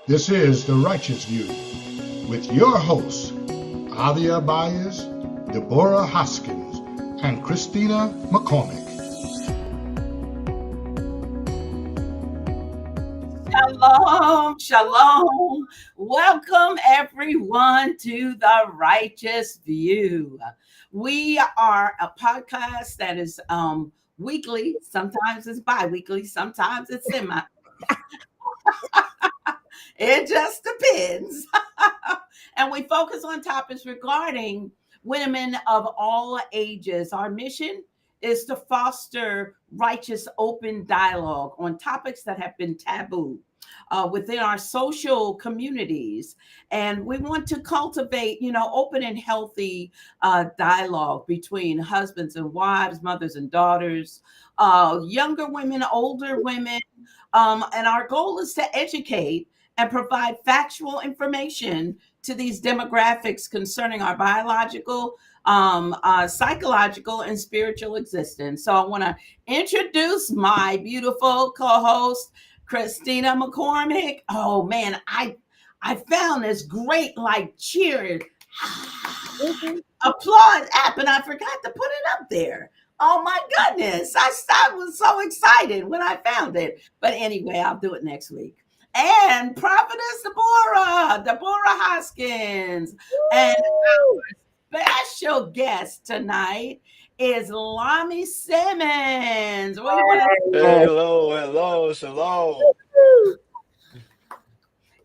This is The Righteous View with your hosts, Adia Bayes, Deborah Hoskins, and Christina McCormick. Shalom, shalom. Welcome everyone to The Righteous View. We are a podcast that is weekly, sometimes it's bi-weekly, sometimes it's semi. It just depends. And we focus on topics regarding women of all ages. Our mission is to foster righteous, open dialogue on topics that have been taboo within our social communities. And we want to cultivate, open and healthy dialogue between husbands and wives, mothers and daughters, younger women, older women. And our goal is to educate and provide factual information to these demographics concerning our biological, psychological, and spiritual existence. So I want to introduce my beautiful co-host, Christina McCormick. Oh man, I found this great cheer applause app, and I forgot to put it up there. Oh my goodness. I was so excited when I found it. But anyway, I'll do it next week. And Prophetess Deborah Hoskins. Woo! And our special guest tonight is Lami Simmons. Hello, shalom.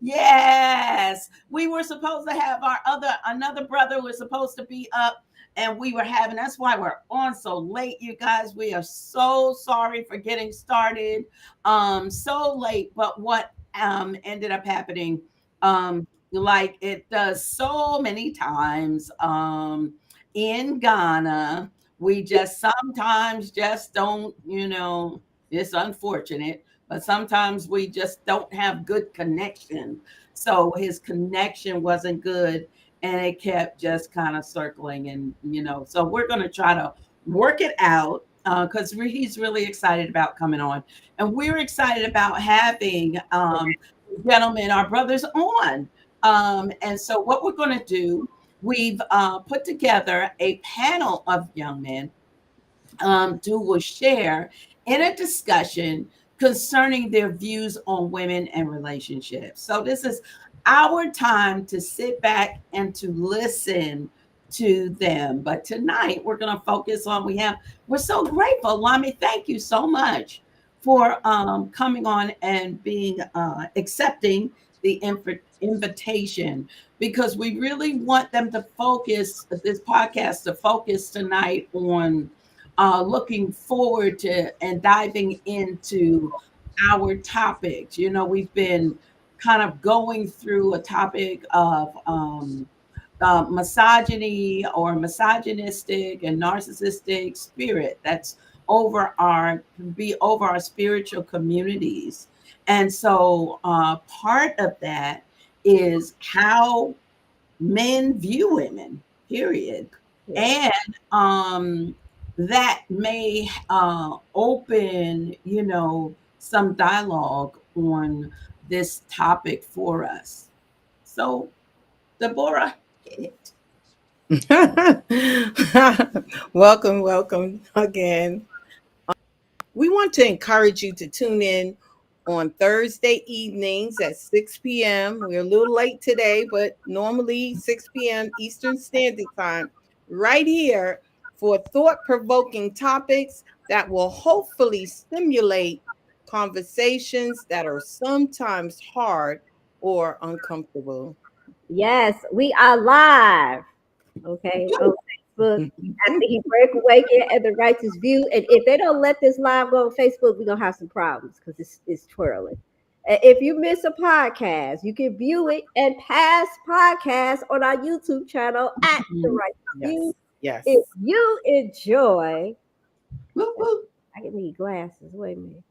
Yes, we were supposed to have another brother was supposed to be up, and that's why we're on so late, you guys. We are so sorry for getting started so late, but what ended up happening, like it does so many times in Ghana, we just sometimes just don't, it's unfortunate, but sometimes we just don't have good connection. So his connection wasn't good, and it kept just kind of circling. And, so we're going to try to work it out because he's really excited about coming on. And we're excited about having gentlemen, our brothers on. And so what we're going to do, we've put together a panel of young men who will share in a discussion concerning their views on women and relationships. So this is our time to sit back and to listen to them. But tonight we're going to focus on, we're so grateful. Lami, thank you so much for coming on and being accepting the invitation, because we really want them to focus, this podcast to focus tonight on looking forward to and diving into our topics. We've been kind of going through a topic of misogyny or misogynistic and narcissistic spirit that's over our spiritual communities. And so part of that is how men view women, period. And that may open, some dialogue on this topic for us. So, Deborah, hit it. Welcome again. We want to encourage you to tune in on Thursday evenings at 6 p.m. We're a little late today, but normally 6 p.m. Eastern Standard Time, right here for thought-provoking topics that will hopefully stimulate conversations that are sometimes hard or uncomfortable. Yes, we are live. Okay, on Facebook at the Hebraic Awakening and The Righteous View. And if they don't let this live go on Facebook, we're gonna have some problems because it's twirling. If you miss a podcast, you can view it and past podcasts on our YouTube channel at The Righteous View. Yes. If you enjoy, I can need glasses. Wait a minute.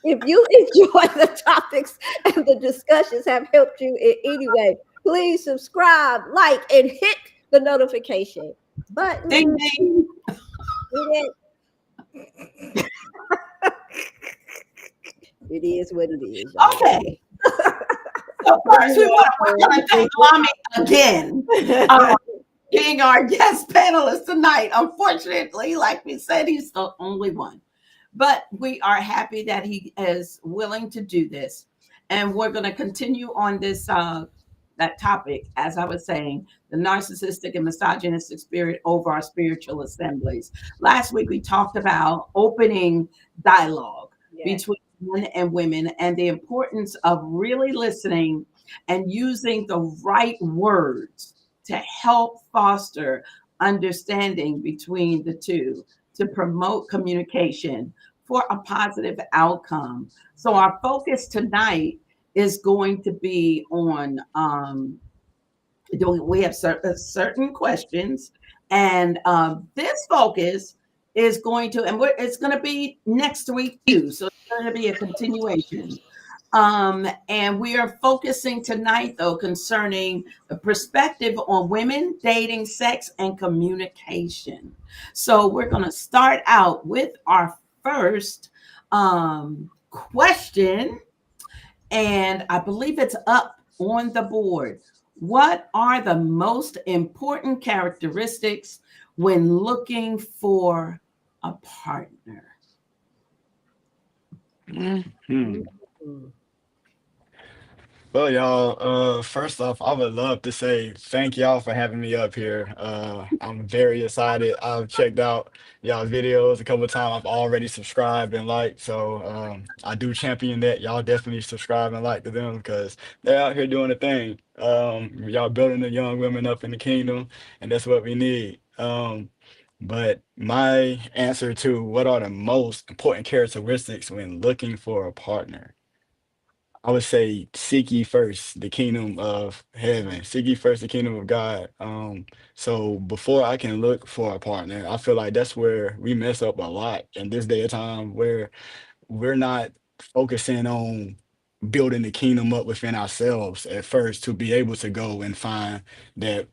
If you enjoy the topics and the discussions have helped you in any way, please subscribe, like, and hit the notification button. Ding, ding. It is what it is. Okay. So first, we're going to thank Lami again, being our guest panelist tonight. Unfortunately, like we said, he's the only one. But we are happy that he is willing to do this. And we're going to continue on this that topic, as I was saying, the narcissistic and misogynistic spirit over our spiritual assemblies. Last week, we talked about opening dialogue between men and women and the importance of really listening and using the right words to help foster understanding between the two, to promote communication for a positive outcome. So our focus tonight is going to be on we have certain questions, and this focus is going to, and it's going to be next week too. So it's going to be a continuation. And we are focusing tonight, though, concerning the perspective on women, dating, sex, and communication. So we're going to start out with our first question, and I believe it's up on the board. What are the most important characteristics when looking for a partner? Mm-hmm. Well, y'all, first off, I would love to say thank y'all for having me up here. I'm very excited. I've checked out y'all videos a couple of times. I've already subscribed and liked, so I do champion that. Y'all definitely subscribe and like to them because they're out here doing the thing. Y'all building the young women up in the kingdom, and that's what we need. But my answer to what are the most important characteristics when looking for a partner? I would say seek ye first the kingdom of heaven. Seek ye first the kingdom of God. So before I can look for a partner, I feel like that's where we mess up a lot in this day of time where we're not focusing on building the kingdom up within ourselves at first to be able to go and find that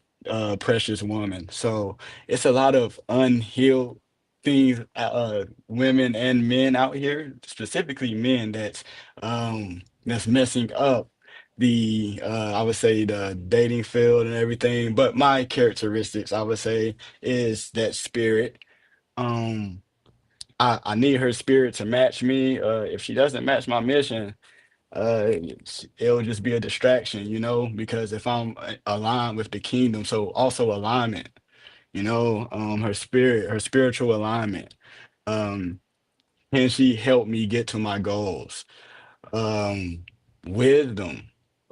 precious woman. So it's a lot of unhealed things, women and men out here, specifically men, that's messing up the I would say the dating field and everything. But my characteristics, I would say, is that spirit. Um, I need her spirit to match me. If she doesn't match my mission, it'll just be a distraction, because if I'm aligned with the kingdom, so also alignment, her spirit, her spiritual alignment. Um, can she help me get to my goals? um wisdom,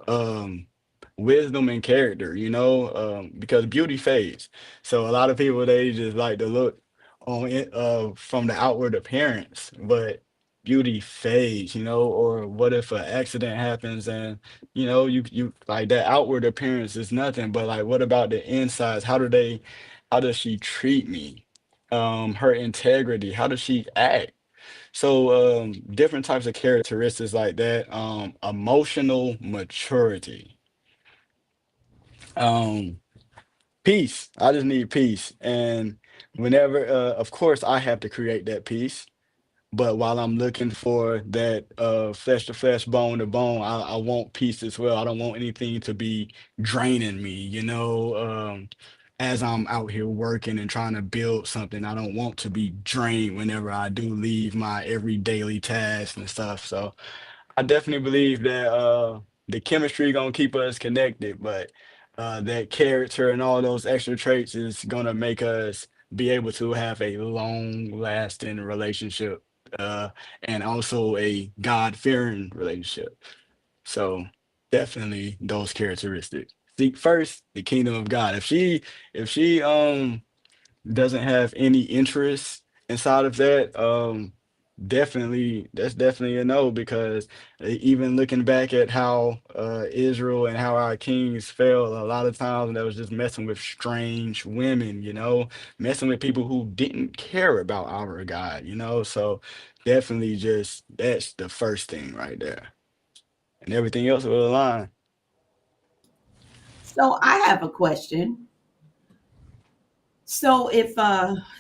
um wisdom and character, because beauty fades. So a lot of people, they just like to look on it from the outward appearance, but beauty fades, or what if an accident happens and you like that outward appearance is nothing, but like what about the insides? How does she treat me? Her integrity, how does she act? So different types of characteristics like that. Emotional maturity. Um, peace. I just need peace. And whenever, of course, I have to create that peace. But while I'm looking for that flesh to flesh, bone to bone, I want peace as well. I don't want anything to be draining me, as I'm out here working and trying to build something. I don't want to be drained whenever I do leave my every daily task and stuff. So I definitely believe that the chemistry gonna keep us connected, but that character and all those extra traits is gonna make us be able to have a long lasting relationship, uh, and also a God fearing relationship. So definitely those characteristics. Seek first the kingdom of God. If she doesn't have any interest inside of that, definitely that's definitely a no, because even looking back at how Israel and how our kings fell, a lot of times that was just messing with strange women, messing with people who didn't care about our God, so definitely just that's the first thing right there, and everything else will align. So I have a question. So if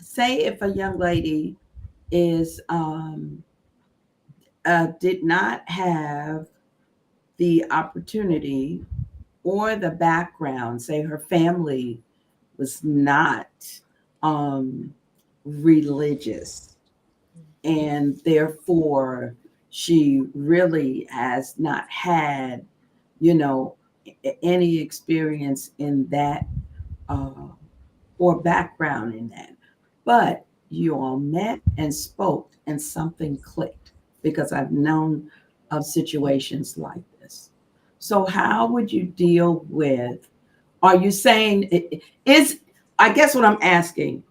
say if a young lady is did not have the opportunity or the background, say her family was not religious, and therefore she really has not had, any experience in that or background in that. But you all met and spoke, and something clicked, because I've known of situations like this. So, how would you deal with? Are you saying is? I guess what I'm asking,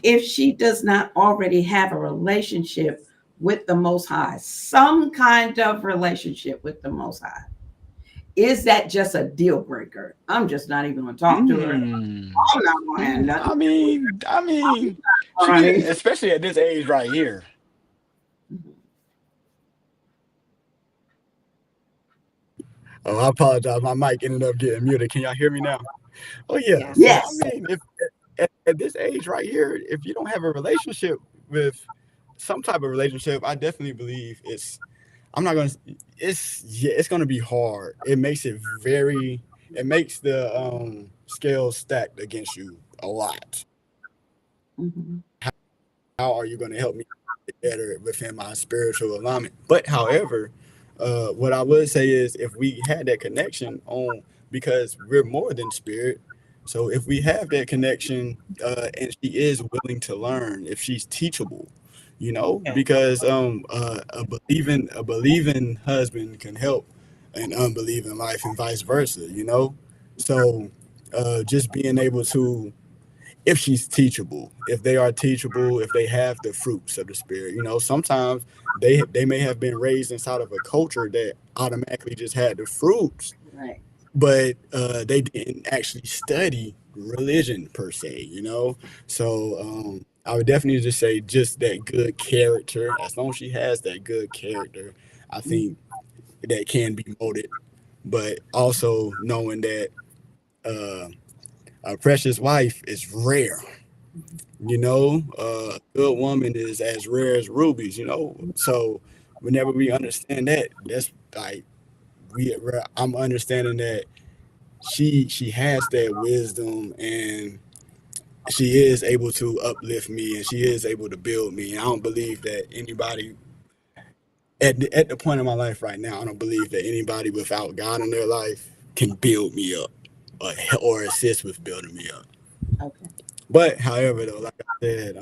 if she does not already have a relationship with the Most High, some kind of relationship with the Most High, is that just a deal breaker? I'm just not even going to talk to her. Mm. I'm not going to have nothing. I mean, she Right. can, especially at this age right here. Oh, I apologize. My mic ended up getting muted. Can y'all hear me now? Oh yeah. Yes. So Yes. I mean, if at this age right here, if you don't have a relationship with some type of relationship, I definitely believe I'm not gonna. It's gonna be hard. It makes it very. It makes the scales stacked against you a lot. Mhm. How are you gonna help me get better within my spiritual alignment? But however, what I would say is if we had that connection because we're more than spirit. So if we have that connection, and she is willing to learn, if she's teachable, Okay. because a believing husband can help an unbelieving wife and vice versa. So just being able to, if she's teachable, if they are teachable, if they have the fruits of the spirit, sometimes they may have been raised inside of a culture that automatically just had the fruits, Right. but they didn't actually study religion per se. So I would definitely just say just that good character. As long as she has that good character, I think that can be molded. But also knowing that uh, a precious wife is rare. A good woman is as rare as rubies. So whenever we understand that, that's like I'm understanding that she has that wisdom, and she is able to uplift me, and she is able to build me. And I don't believe that anybody at the point of my life right now, I don't believe that anybody without God in their life can build me up or assist with building me up. Okay. But however, though, like I said,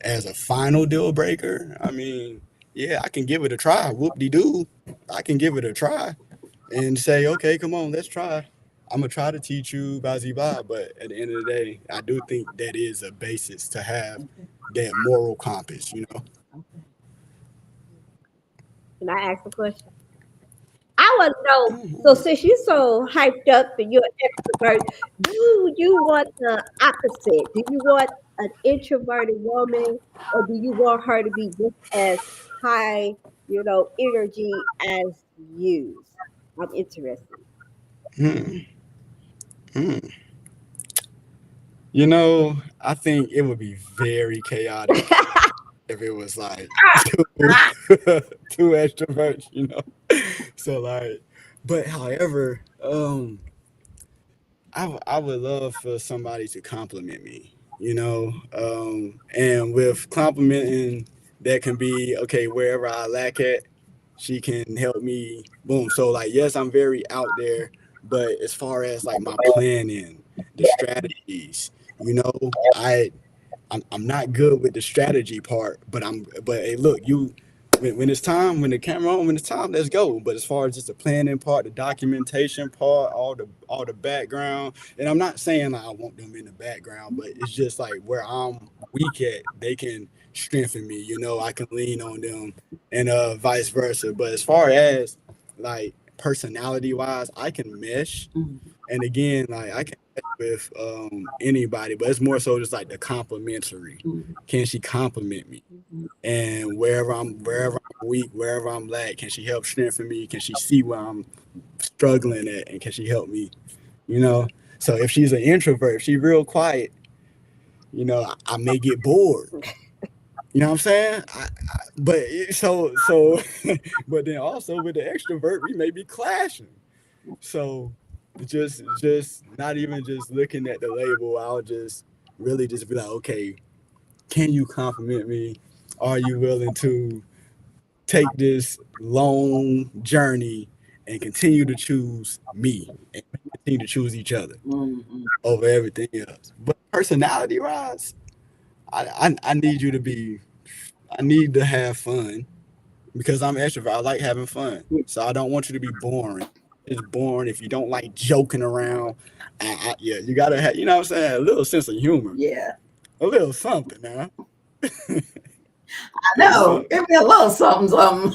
as a final deal breaker, I mean, yeah, I can give it a try. Whoop de doo, I can give it a try and say, okay, come on, let's try. I'm gonna try to teach you Bazi Ba, but at the end of the day, I do think that is a basis to have that moral compass. Okay. Can I ask a question? I want to know. So, since you're so hyped up and you're an extrovert, do you want the opposite? Do you want an introverted woman, or do you want her to be just as high, energy as you? I'm interested. Hmm. Hmm. I think it would be very chaotic if it was like two extroverts. So like, but however, I would love for somebody to compliment me. And with complimenting, that can be okay wherever I lack at, she can help me. Boom. So like, yes, I'm very out there, but as far as like my planning, the strategies, you know, I I'm not good with the strategy part, but hey, look, when it's time, when the camera on, when it's time, let's go. But as far as just the planning part, the documentation part, all the background, and I'm not saying like I want them in the background, but it's just like where I'm weak at, they can strengthen me. I can lean on them, and vice versa. But as far as like personality wise, I can mesh. Mhm. And again, like I can mesh with anybody, but it's more so just like the complimentary. Mhm. Can she compliment me? Mhm. And wherever I'm weak, wherever I'm lack, can she help strengthen me? Can she see where I'm struggling at, and can she help me? You know. So if she's an introvert, if she's real quiet, I may get bored. You know what I'm saying? But then also with the extrovert, we may be clashing. So just not even just looking at the label, I'll just really just be like, okay, can you compliment me? Are you willing to take this long journey and continue to choose me and continue to choose each other Mhm. over everything else? But personality wise, I need you to be, I need to have fun because I'm extrovert. I like having fun. So I don't want you to be boring. It's boring if you don't like joking around. Yeah, you gotta have, you know what I'm saying, a little sense of humor, Yeah, a little something now. I You know. know? Give me a little something, something.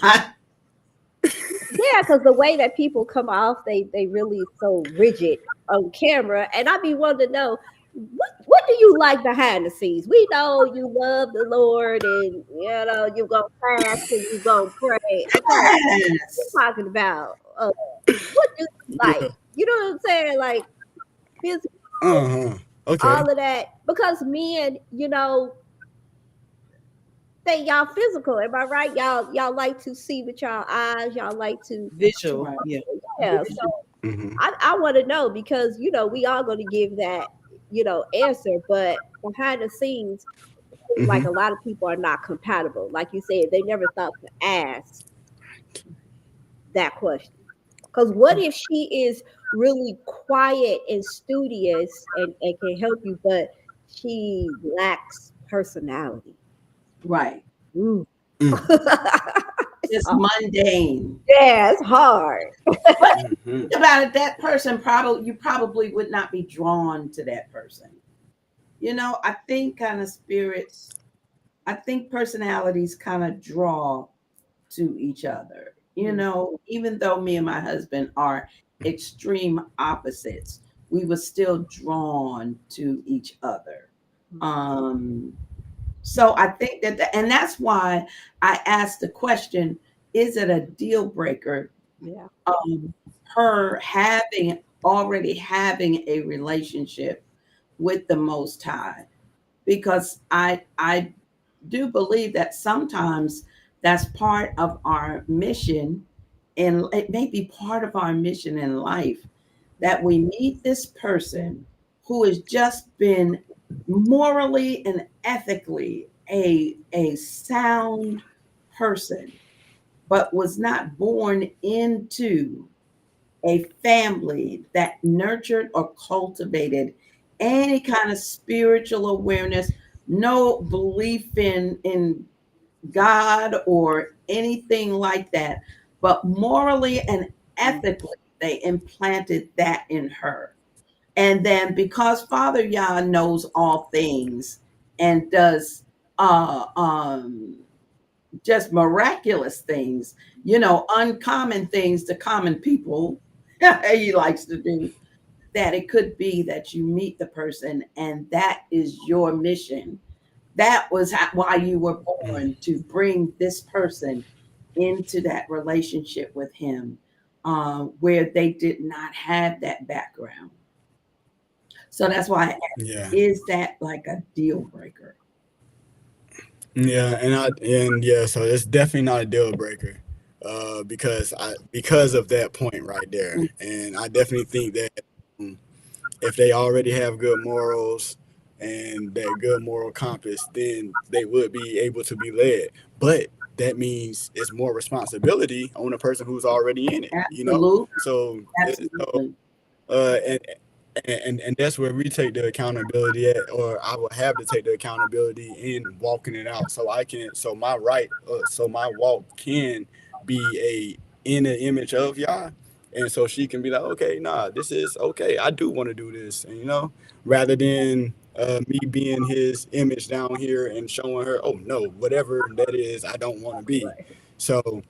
Yeah, because the way that people come off, they really so rigid on camera, and I be wanting to know what do you like behind the scenes. We know you love the Lord, and you gonna fast and you gonna pray. Okay, Yes. we're talking about what do you like? Yeah. You know what I'm saying? Like physical, Uh-huh. Okay. all of that, because men, say y'all physical. Am I right? Y'all like to see with y'all eyes. Y'all like to, Visual. Right. Yeah. yeah. So Mm-hmm. I want to know because we all going to give that answer, but behind the scenes, like Mm-hmm. a lot of people are not compatible. Like you said, they never thought to ask that question. Because what if she is really quiet and studious and can help you, but she lacks personality? Right. Ooh. Mm. Just mundane. Yeah, it's hard. But Mm-hmm. think about it, that person you probably would not be drawn to that person. I think kind of spirits, I think personalities kind of draw to each other. Even though me and my husband are extreme opposites, we were still drawn to each other. Um, so I think and that's why I asked the question: is it a deal breaker? Yeah. Her already having a relationship with the Most High, because I do believe that sometimes that's part of our mission, and it may be part of our mission in life, that we meet this person who has just been morally and ethically a sound person, but was not born into a family that nurtured or cultivated any kind of spiritual awareness, no belief in God or anything like that, but morally and ethically, they implanted that in her. And then because Father Yah knows all things and does just miraculous things, uncommon things to common people, he likes to do, that it could be that you meet the person and that is your mission. That was why you were born, to bring this person into that relationship with him, where they did not have that background. So that's why I asked, Yeah. is that like a deal breaker? Yeah, and yeah, so it's definitely not a deal breaker. Because of that point right there. And I definitely think that um, if they already have good morals and that good moral compass, then they would be able to be led. But that means it's more responsibility on the person who's already in it. Absolutely. So, Absolutely. uh, and and that's where we take the accountability at, or I will have to take the accountability in walking it out, so my walk can be in the image of Yah, and so she can be like, okay, nah, this is okay. I do want to do this, and rather than me being his image down here and showing her, oh no, whatever that is, I don't want to be. So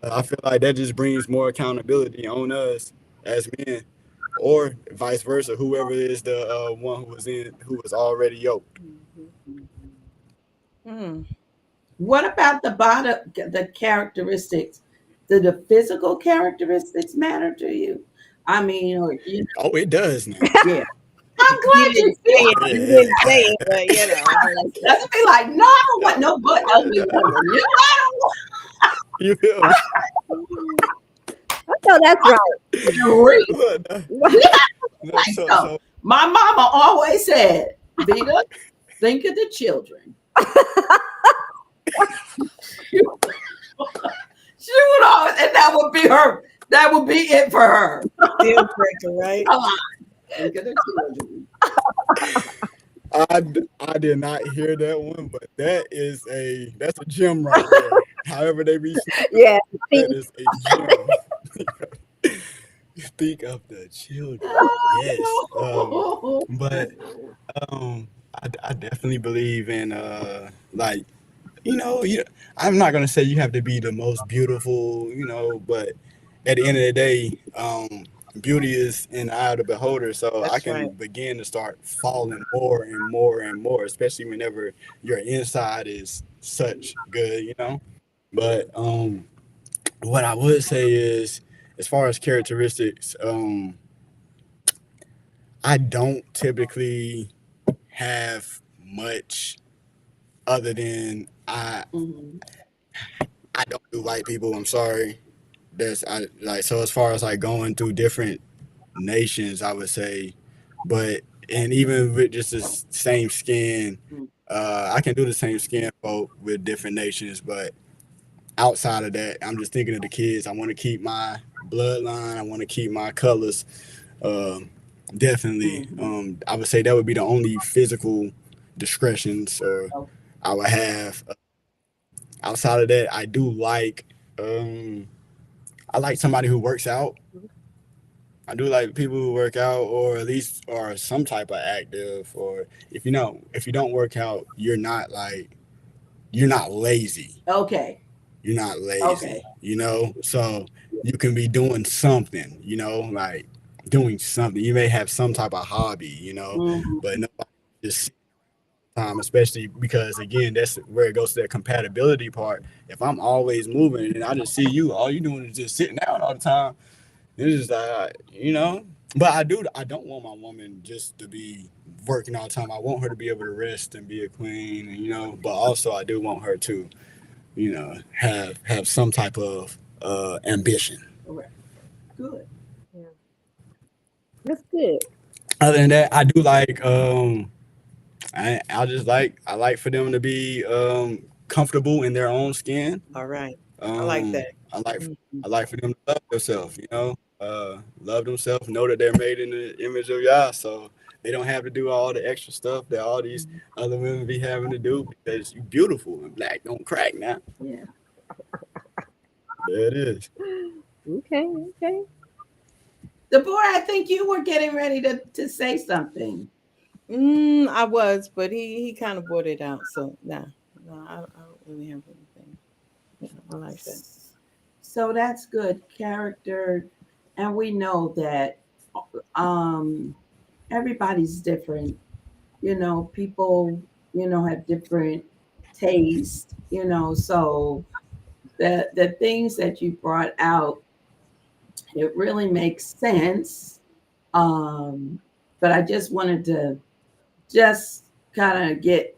I feel like that just brings more accountability on us as men, or vice versa, whoever is the one who was already yoked. Mm. What about the characteristics? Do the physical characteristics matter to you? I mean, Oh, it does now. yeah. I'm glad you say feel. it. You didn't say it, but you know. Doesn't be like, no, I don't want no butt ugly woman. You know, I You feel me? I know that's right. don't want to Look, no, no, so, so. so My mama always said, Vita, think of the children. She would always, and that would be her. That would be it for her. Deal breaker, right? Come on. Think of the children. I did not hear that one, but that's a gem right there. However they reach, Yeah. that is a gem. Think of the children. Yes. But I definitely believe in like I'm not gonna say you have to be the most beautiful, but at the end of the day, beauty is in the eye of the beholder. So I That's can right. begin to start falling more and more and more, especially whenever your inside is such good. But what I would say is, as far as characteristics, I don't typically have much other than Mhm. I don't do white people. I'm sorry. So as far as like going through different nations, I would say, but and even with just the same skin, I can do the same skin folk with different nations. But outside of that, I'm just thinking of the kids. I want to keep my bloodline. I want to keep my colors. Um, Definitely. I would say that would be the only physical discretions or Okay. I would have. Outside of that, I like somebody who works out. I do like people who work out or at least are some type of active or if you don't work out, you're not lazy. Okay. You're not Okay. lazy. So you can be doing something, like doing something. You may have some type of hobby, Mhm. but nobody just time, especially because again, that's where it goes to that compatibility part. If I'm always moving and I just see you, all you doing is just sitting down all the time, it's just like. But I don't want my woman just to be working all the time. I want her to be able to rest and be a queen, but also I do want her to, have some type of ambition. Correct. Good. Yeah. That's good. Other than that, I do like I like for them to be comfortable in their own skin. All right. I like Um, that. I like Mhm. I like for them to love themselves. Love themselves, know that they're made in the image of Yah, so they don't have to do all the extra stuff that all these other women be having to do because you beautiful and black don't crack now. Yeah. There it is. Okay. Okay. Deborah, I think you were getting ready to say something. I was, but he kind of brought it out. So no, I don't really have anything. Yeah, I like that. So that's good character, and we know that um, everybody's different. People have different tastes. So the things that you brought out, it really makes sense. Um, but I just wanted to just kind of get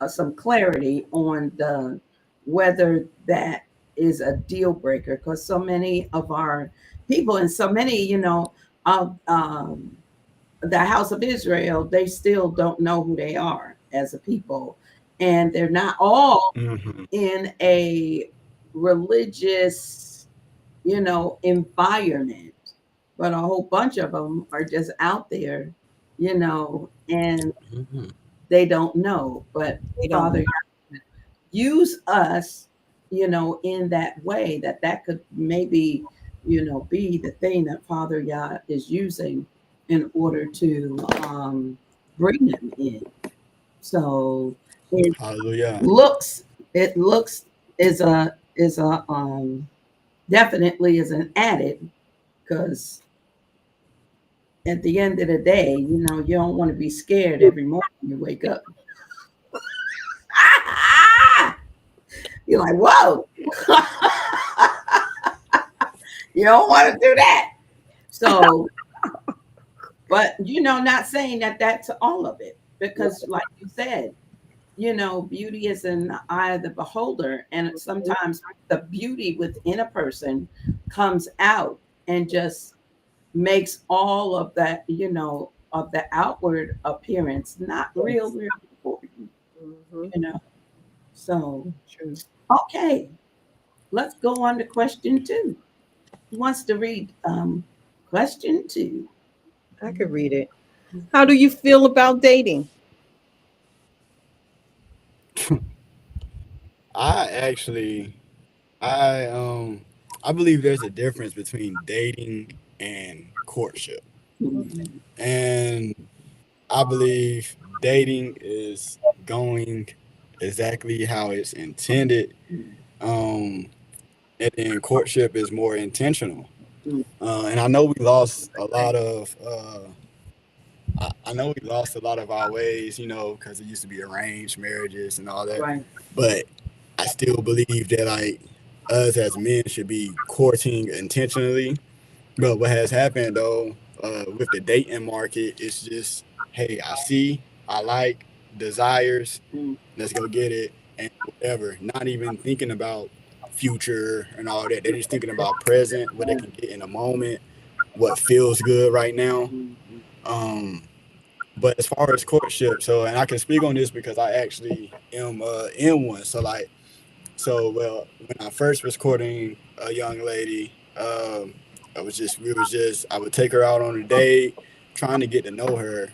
some clarity on the whether that is a deal breaker because so many of our people and so many of the house of Israel, they still don't know who they are as a people, and they're not all Mm-hmm. in a religious environment, but a whole bunch of them are just out there, and Mm-hmm. they don't know. But They don't. Father, use us, in that way that could maybe, be the thing that Father Yah is using in order to bring them in. So it Hallelujah. looks is a definitely is an added because at the end of the day, you don't want to be scared every morning you wake up. You're like, whoa. You don't want to do that. So But not saying that that's all of it, because like you said, beauty is in the eye of the beholder, and sometimes the beauty within a person comes out and just makes all of that, of the outward appearance not real important, So, True. okay, let's go on to question 2. Who wants to read question 2? I could read it. How do you feel about dating? I actually, I believe there's a difference between dating and courtship, Mhm. and I believe dating is going exactly how it's intended. Um, and then courtship is more intentional. And I know we lost a lot of. I know we lost a lot of our ways, because it used to be arranged marriages and all that. Right. But I still believe that like us as men should be courting intentionally. But what has happened though, with the dating market, it's just, hey, I see, I like, desires, Mm. let's go get it, and whatever. Not even thinking about future and all that. They're just thinking about present, what they can get in a moment, what feels good right now. Mhm. Um, but as far as courtship, so and I can speak on this because I actually am in one. So when I first was courting a young lady, I would take her out on a date, trying to get to know her.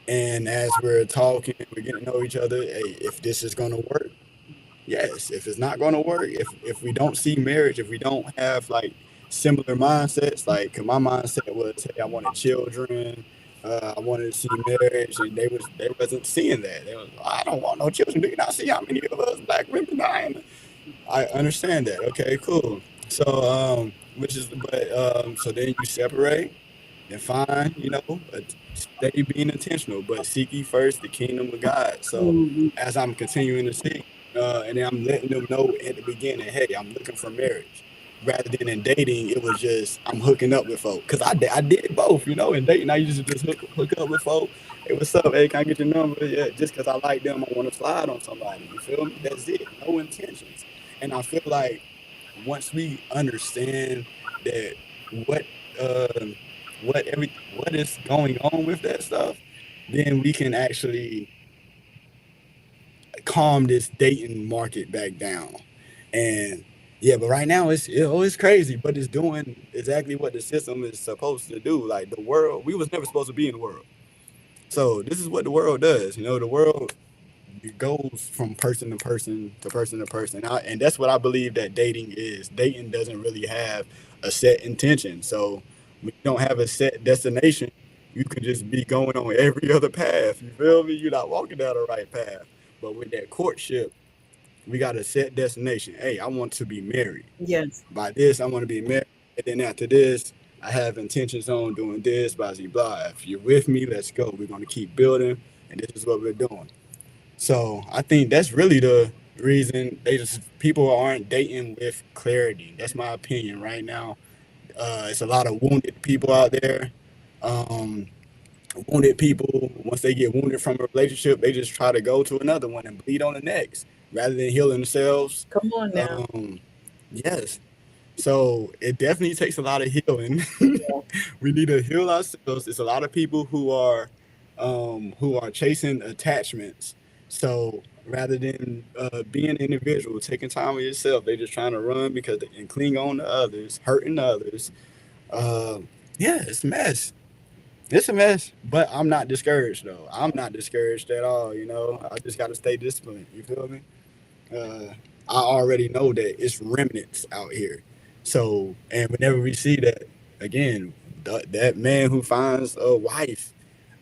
And as we're talking, we're getting to know each other. Hey, if this is gonna work, yes. If it's not gonna work, if we don't see marriage, if we don't have like similar mindsets, like 'cause my mindset was, hey, I wanted children, I wanted to see marriage, and they wasn't seeing that. They was, I don't want no children. Do you not see how many of us black women dying? I understand that. Okay, cool. So so then you separate and fine, stay being intentional, but seek ye first the kingdom of God. So Mhm. as I'm continuing to seek, and then I'm letting them know at the beginning, hey, I'm looking for marriage. Rather than in dating, it was just I'm hooking up with folk. Cause I did both, in dating I used to just hook up with folk. Hey, what's up? Hey, can I get your number? Yeah, just cause I like them, I want to slide on somebody. You feel me? That's it. No intentions. And I feel like once we understand that what um what is going on with that stuff, then we can actually calm this dating market back down. And yeah, but right now it's crazy, but it's doing exactly what the system is supposed to do. Like the world, we was never supposed to be in the world. So this is what the world does. The world it goes from person to person to person to person. And that's what I believe that dating is. Dating doesn't really have a set intention. So when you don't have a set destination, you can just be going on every other path. You feel me? You're not walking down the right path. But with that courtship, we got a set destination. Hey, I want to be married. Yes. By this, I want to be married. And then after this, I have intentions on doing this, blah, blah, blah. If you're with me, let's go. We're going to keep building. And this is what we're doing. So I think that's really the reason people aren't dating with clarity. That's my opinion right now. It's a lot of wounded people out there. Um, Wounded people, once they get wounded from a relationship, they just try to go to another one and bleed on the next rather than healing themselves. Come on now. Yes. So it definitely takes a lot of healing. We need to heal ourselves. It's a lot of people who are chasing attachments. So rather than being an individual, taking time with yourself, they just trying to run because and cling on to others, hurting others. Uh, yeah, it's a mess. It's a mess, but I'm not discouraged though. I'm not discouraged at all. I just got to stay disciplined. You feel me? Uh, I already know that it's remnants out here. So, and whenever we see that, again, that man who finds a wife,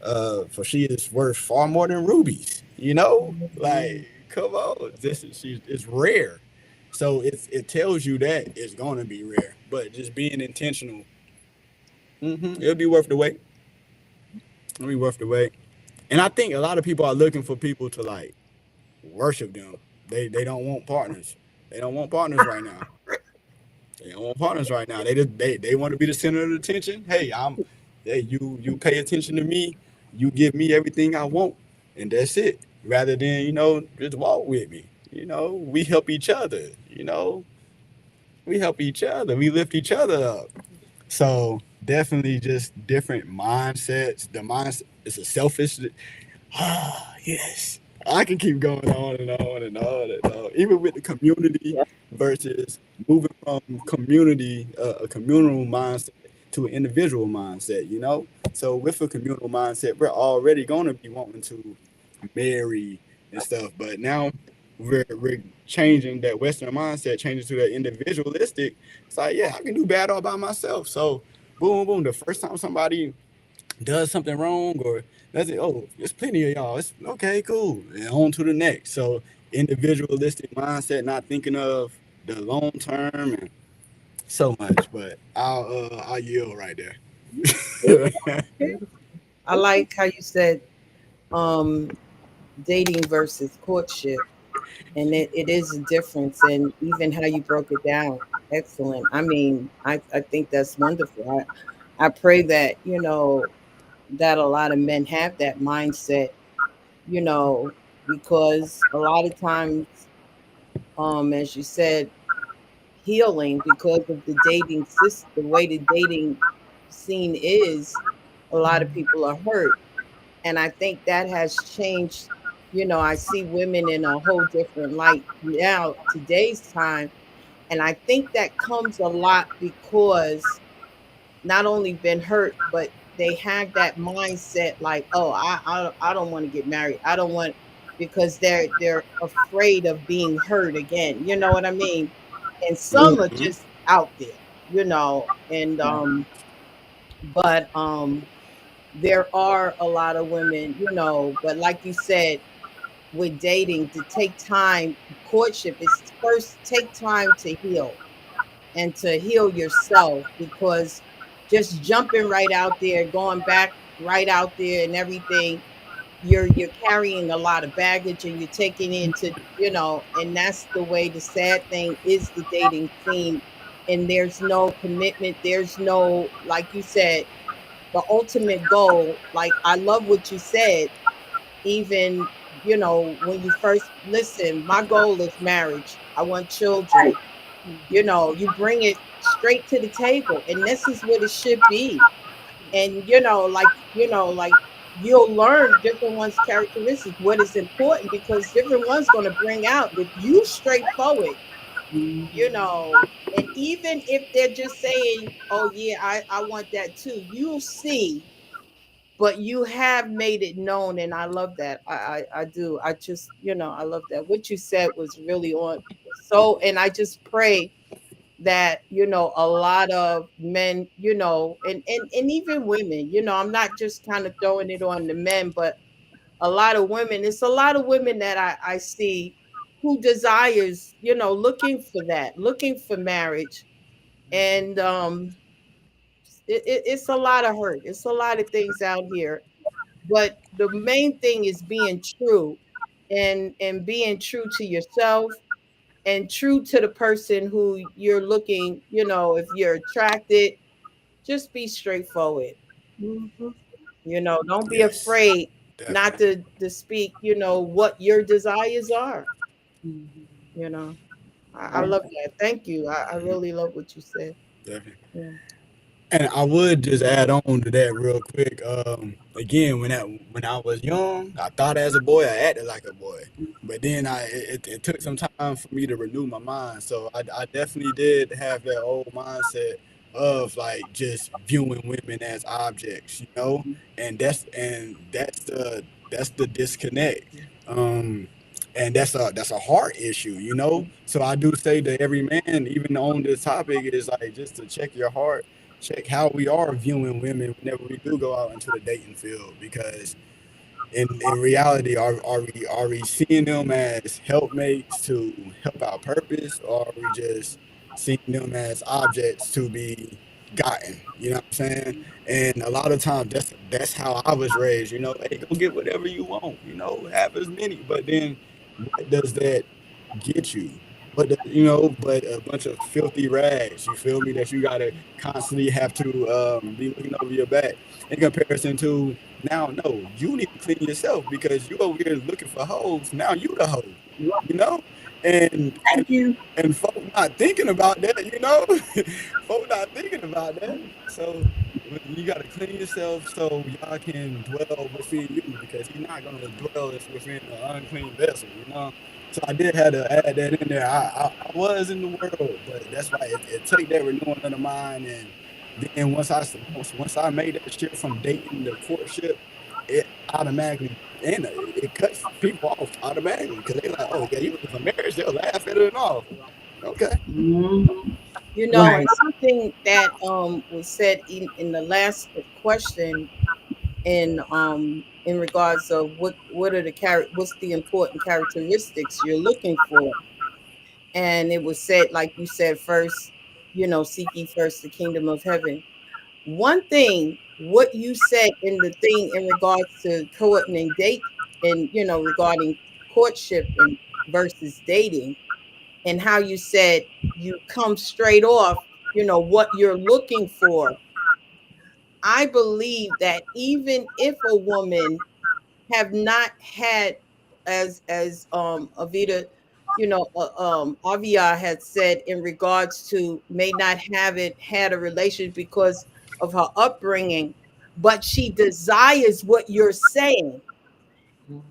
for she is worth far more than rubies. Like, come on, it's rare. So it tells you that it's gonna be rare, but just being intentional, it'll be worth the wait. It'll be worth the wait. And I think a lot of people are looking for people to like worship them. They don't want partners. They don't want partners right now. They don't want partners right now. They want to be the center of attention. Hey, hey, you pay attention to me, you give me everything I want, and that's it. Rather than, just walk with me. We help each other. We help each other. We lift each other up. So definitely just different mindsets. The mindset is a selfish. Yes. I can keep going on and on and on and on. Even with the community Yeah. versus moving from a communal mindset to an individual mindset. So with a communal mindset, we're already going to be wanting to marry and stuff. But now we're changing that Western mindset, changing to that individualistic. It's like, yeah, I can do bad all by myself. So boom, boom. The first time somebody does something wrong or that's it, oh, there's plenty of y'all. It's okay, cool. And on to the next. So individualistic mindset, not thinking of the long term and so much. But I'll yield right there. I like how you said um dating versus courtship, and it is a difference, and even how you broke it down, excellent. I mean, I think that's wonderful. I pray that, that a lot of men have that mindset, you know because a lot of times, as you said, healing because of the dating system, the way the dating scene is, a lot of people are hurt. And I think that has changed. I see women in a whole different light now, today's time. And I think that comes a lot because not only been hurt, but they have that mindset like, oh, I don't want to get married. I don't want, because they're afraid of being hurt again. You know what I mean? And some are Mhm. just out there, and but there are a lot of women, but like you said, with dating, to take time, courtship is first take time to heal and to heal yourself, because just jumping right out there, going back right out there and everything, you're carrying a lot of baggage, and you're taking into, and that's the way. The sad thing is the dating scene, and there's no commitment, there's no, like you said, the ultimate goal. Like, I love what you said. Even, when you first listen, my goal is marriage, I want children. You bring it straight to the table, and this is what it should be. And like you'll learn different ones' characteristics, what is important, because different ones going to bring out, if you straightforward, and even if they're just saying, oh yeah, I want that too, you'll see. But you have made it known, and I love that. I do. I just, I love that. What you said was really on. So, and I just pray that, a lot of men, and even women, I'm not just kind of throwing it on the men, but a lot of women. It's a lot of women that I see who desires, looking for that, looking for marriage. And it's a lot of hurt. It's a lot of things out here, but the main thing is being true, and being true to yourself, and true to the person who you're looking, if you're attracted, just be straightforward. Don't be Yes, afraid not definitely. to speak, what your desires are. you know I love that. Thank you. I Mhm, really love what you said. definitely. Yeah. And I would just add on to that real quick. Again, when I was young, I thought as a boy, I acted like a boy. But then it took some time for me to renew my mind. So I definitely did have that old mindset of like just viewing women as objects. And that's the disconnect. Um, and that's a heart issue. So I do say to every man, even on this topic, is like just to check your heart, check how we are viewing women whenever we do go out into the dating field, because in reality, are we seeing them as helpmates to help our purpose, or are we just seeing them as objects to be gotten? You know what I'm saying? And a lot of times that's how I was raised. Hey, go get whatever you want. Have as many. But then, what does that get you? but a bunch of filthy rags. You feel me? That you gotta constantly have to be looking over your back. In comparison to now, no, you need to clean yourself because you over here looking for hoes. Now you the hoe, you know, and Thank you. and folk not thinking about that, folk not thinking about that. So you gotta clean yourself so y'all can dwell within you because he's not gonna dwell within an unclean vessel, So I did have to add that in there. I was in the world, but that's why it took that renewing of the mind, and then once I made that shift from dating to courtship, it automatically and it cuts people off automatically because they like, oh yeah, you looking for marriage? They'll laugh at it and all. Okay. Mhm. And Right. something that was said in the last question in regards of what are what's the important characteristics you're looking for, and it was said, like you said, first, seek ye first the kingdom of heaven. One thing, what you said in the thing in regards to courting and date, and regarding courtship and versus dating, and how you said you come straight off, what you're looking for. I believe that even if a woman have not had, as Avita, Avia had said in regards to may not have it had a relationship because of her upbringing, but she desires what you're saying.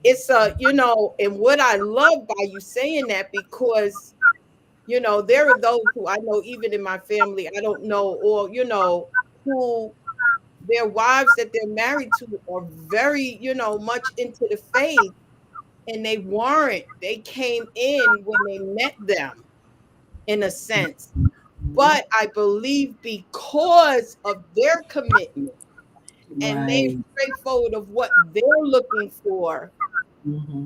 It's and what I love by you saying that, because there are those who I know, even in my family, I don't know, or who their wives that they're married to are very, much into the faith, and they weren't. They came in when they met them, in a sense. But I believe because of their commitment and their Right. straightforward of what they're looking for,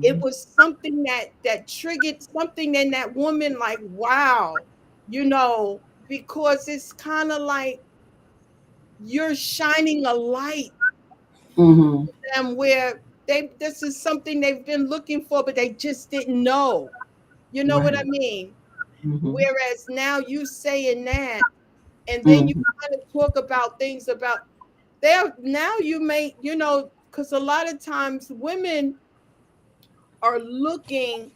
it was something that triggered something in that woman, like, wow, because it's kind of like you're shining a light Mm-hmm. them where this is something they've been looking for, but they just didn't know. You know what I Right. mean? Mm-hmm. Whereas now you saying that, and then you Mm-hmm. kind of talk about things about there. Now you may, because a lot of times women are looking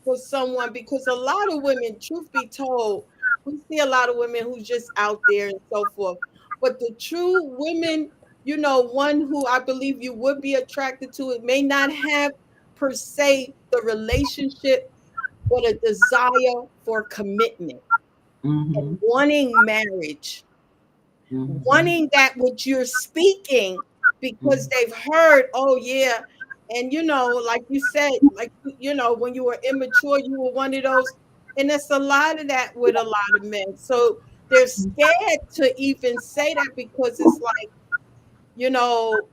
for someone, because a lot of women, truth be told, we see a lot of women who's just out there and so forth. But the true women, one who I believe you would be attracted to, it may not have per se the relationship, but a desire for commitment Mm-hmm. and wanting marriage, Mm-hmm. wanting that which you're speaking, because they've heard, oh yeah. And like you said, like when you were immature, you were one of those, and that's a lot of that with a lot of men. So they're scared to even say that, because it's like,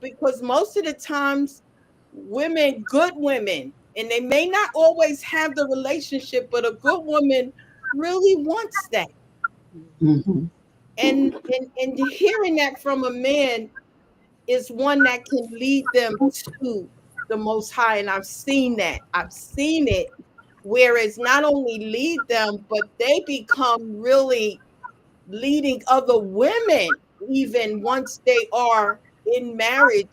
because most of the times women, good women, and they may not always have the relationship, but a good woman really wants that. Mm-hmm. And hearing that from a man is one that can lead them to the Most High. And I've seen that. I've seen it. Whereas not only lead them, but they become really leading other women, even once they are in marriage,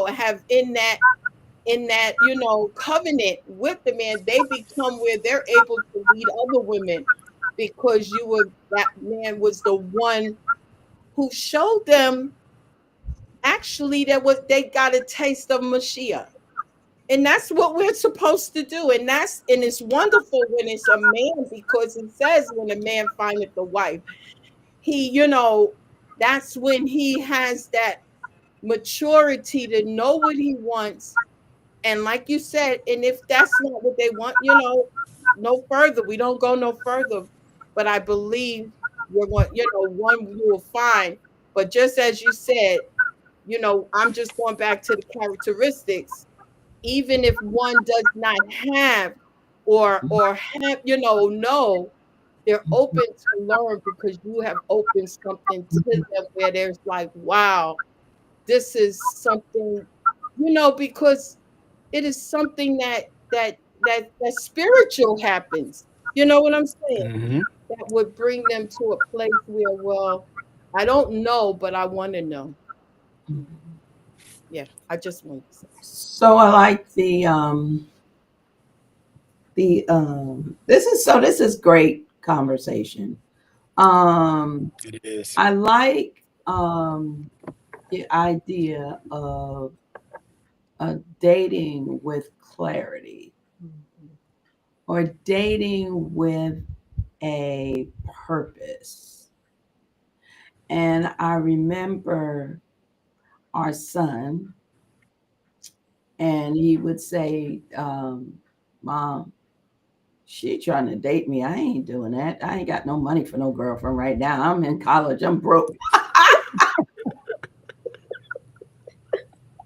have in that covenant with the man, they become where they're able to lead other women, because that man was the one who showed them actually that what they got a taste of Mashiach. And that's what we're supposed to do. And it's wonderful when it's a man, because it says when a man findeth a wife, he, that's when he has that maturity to know what he wants. And like you said, and if that's not what they want, no further. We don't go no further. But I believe you're going, one you will find. But just as you said, I'm just going back to the characteristics. Even if one does not have or have, no, they're open to learn, because you have opened something to them where there's like, wow, this is something, because it is something that spiritual happens. You know what I'm saying? Hmm. That would bring them to a place where, well, I don't know, but I want to know. Yeah, I just want to say. So I like this is great conversation. It is. I like the idea of dating with clarity or dating with a purpose. And I remember our son, and he would say, Mom, she trying to date me. I ain't doing that. I ain't got no money for no girlfriend right now. I'm in college. I'm broke.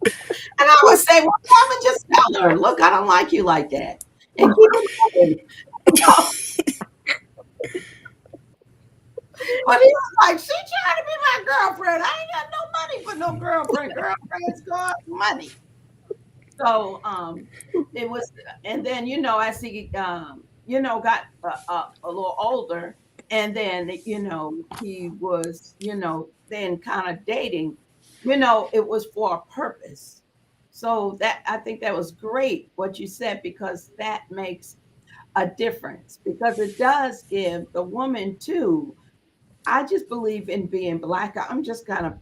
And I would say, well, woman, just tell her, look, I don't like you like that. And keep it moving. But he was like, she trying to be my girlfriend. I ain't got no money for no girlfriend. Girlfriends cost money. So it was, and then as he got a little older, and then he was then kind of dating, it was for a purpose. So that I think that was great what you said, because that makes a difference, because it does give the woman too. I just believe in being black. I'm just kind of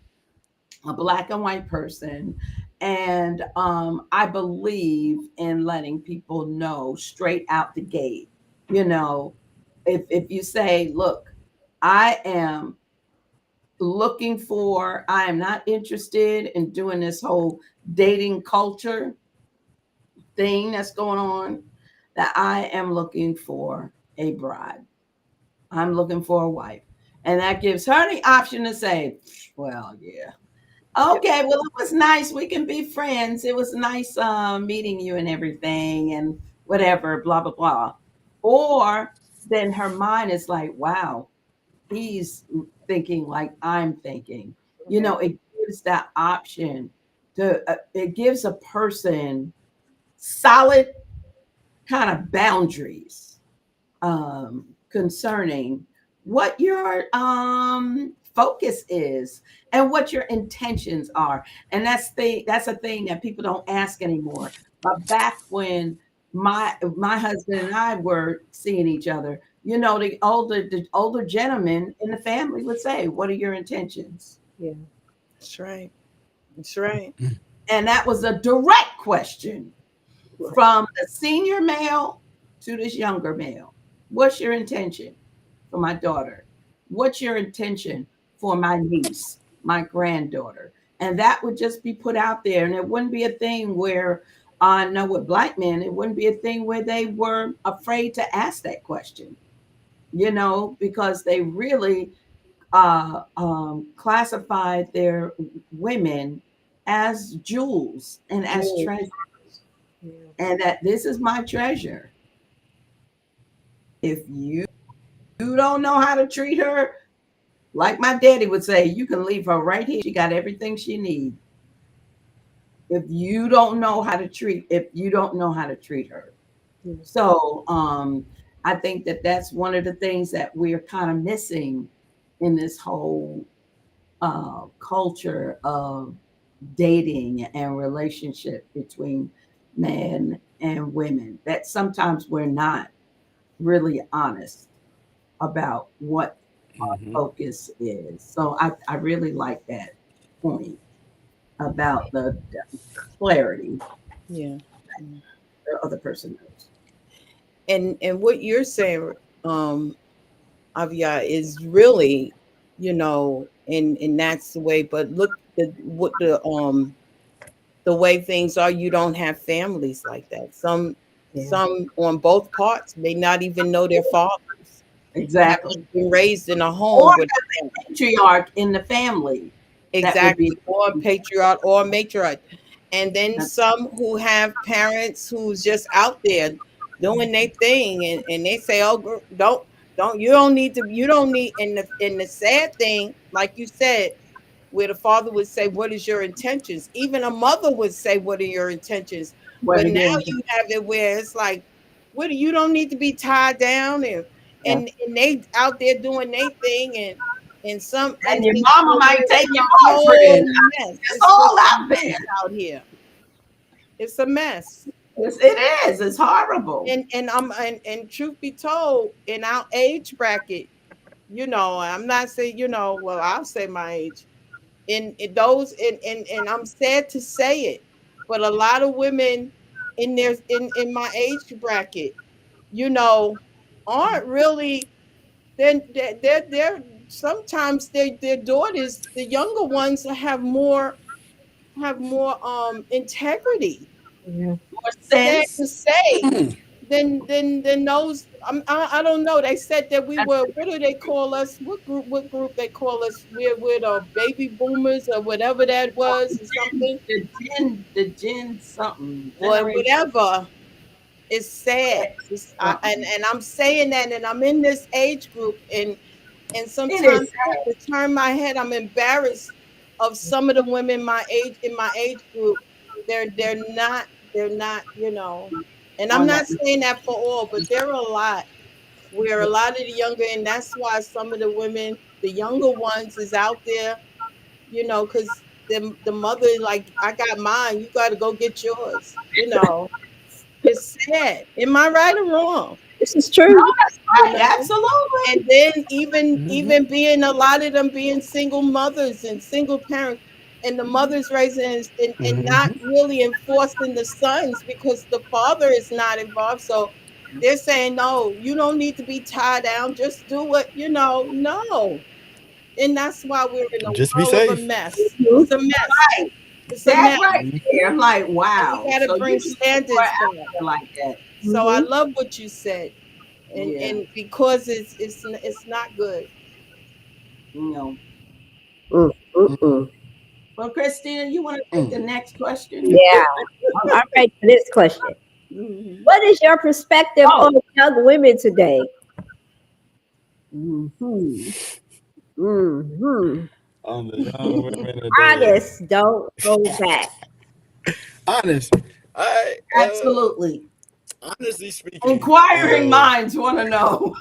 a black and white person. And I believe in letting people know straight out the gate. You know, if you say, look, I am I am not interested in doing this whole dating culture thing that's going on, that I am looking for a bride. I'm looking for a wife. And that gives her the option to say, well, yeah. Okay, well, it was nice. We can be friends. It was nice meeting you and everything and whatever, blah, blah, blah. Or then her mind is like, wow, he's thinking like I'm thinking. It gives that option it gives a person solid kind of boundaries concerning what your focus is and what your intentions are. And that's a thing that people don't ask anymore. But back when my husband and I were seeing each other, the older gentleman in the family would say, what are your intentions? Yeah. That's right. That's right. And that was a direct question from the senior male to this younger male. What's your intention for my daughter? What's your intention for my niece, my granddaughter? And that would just be put out there. And it wouldn't be a thing where, I know with black men, it wouldn't be a thing where they were afraid to ask that question, because they really classified their women as jewels and as treasures. Yeah. And that this is my treasure. If you don't know how to treat her, like my daddy would say, you can leave her right here. She got everything she needs. If you don't know how to treat her. So I think that that's one of the things that we're kind of missing in this whole culture of dating and relationship between men and women, that sometimes we're not really honest about what our Hmm. focus is. So I really like that point about the clarity Yeah. the other person knows. And what you're saying, Avia, is really, and that's the way. But look, the way things are, you don't have families like that. Some on both parts may not even know their fathers. Exactly. Been raised in a home Or with the patriarch in the family. That would exactly be or patriarch or matriarch. And then that's some who have parents who's just out there doing their thing, and they say, oh, don't you don't need. And the sad thing, like you said, where the father would say, what is your intentions? Even a mother would say, what are your intentions? what But it now is. you have it where it's like, What you don't need to be tied down, and they out there doing their thing, and some And your it's mama might take your a whole boyfriend. mess. It's all just out a mess there. out here. It's a mess. It is. It's horrible. And truth be told, in our age bracket, I'm not saying, well, I'll say my age. In those, and I'm sad to say it, but a lot of women in my age bracket, aren't really. They're sometimes their daughters, the younger ones, have more integrity. Yeah. More Sad sense. to say, than those. I don't know. They said that we were. What do they call us? What group they call us? We're the baby boomers or whatever that was, or something. The gen something. Or Generation. whatever. It's sad. And I'm saying that, and I'm in this age group, and sometimes I have to turn my head. I'm embarrassed of some of the women in my age group. They're not, and I'm not saying that for all, but there are a lot where a lot of the younger, and that's why some of the women, the younger ones, is out there, because the mother, like, I got mine, you got to go get yours. It's sad. Am I right or wrong? This is true. No, that's right. Absolutely. And then even being, a lot of them being single mothers and single parents, and the mothers raising and not really enforcing the sons because the father is not involved. So they're saying, no, you don't need to be tied down. Just do what, no. And that's why we're in a Just be world of a safe. mess. It's a mess. Right. It's a That mess. right there. I'm like, wow. We got to So bring you standards are out back. there like that. So I love what you said, and Yeah. and because it's not good. No. Mm-mm. Well, Christina, you want to take the next question? Yeah. All right, this question. Mhm. What is your perspective on young women today? On the young women today. Honest, don't hold back. Honest. Absolutely. Honestly speaking, Inquiring minds want to know.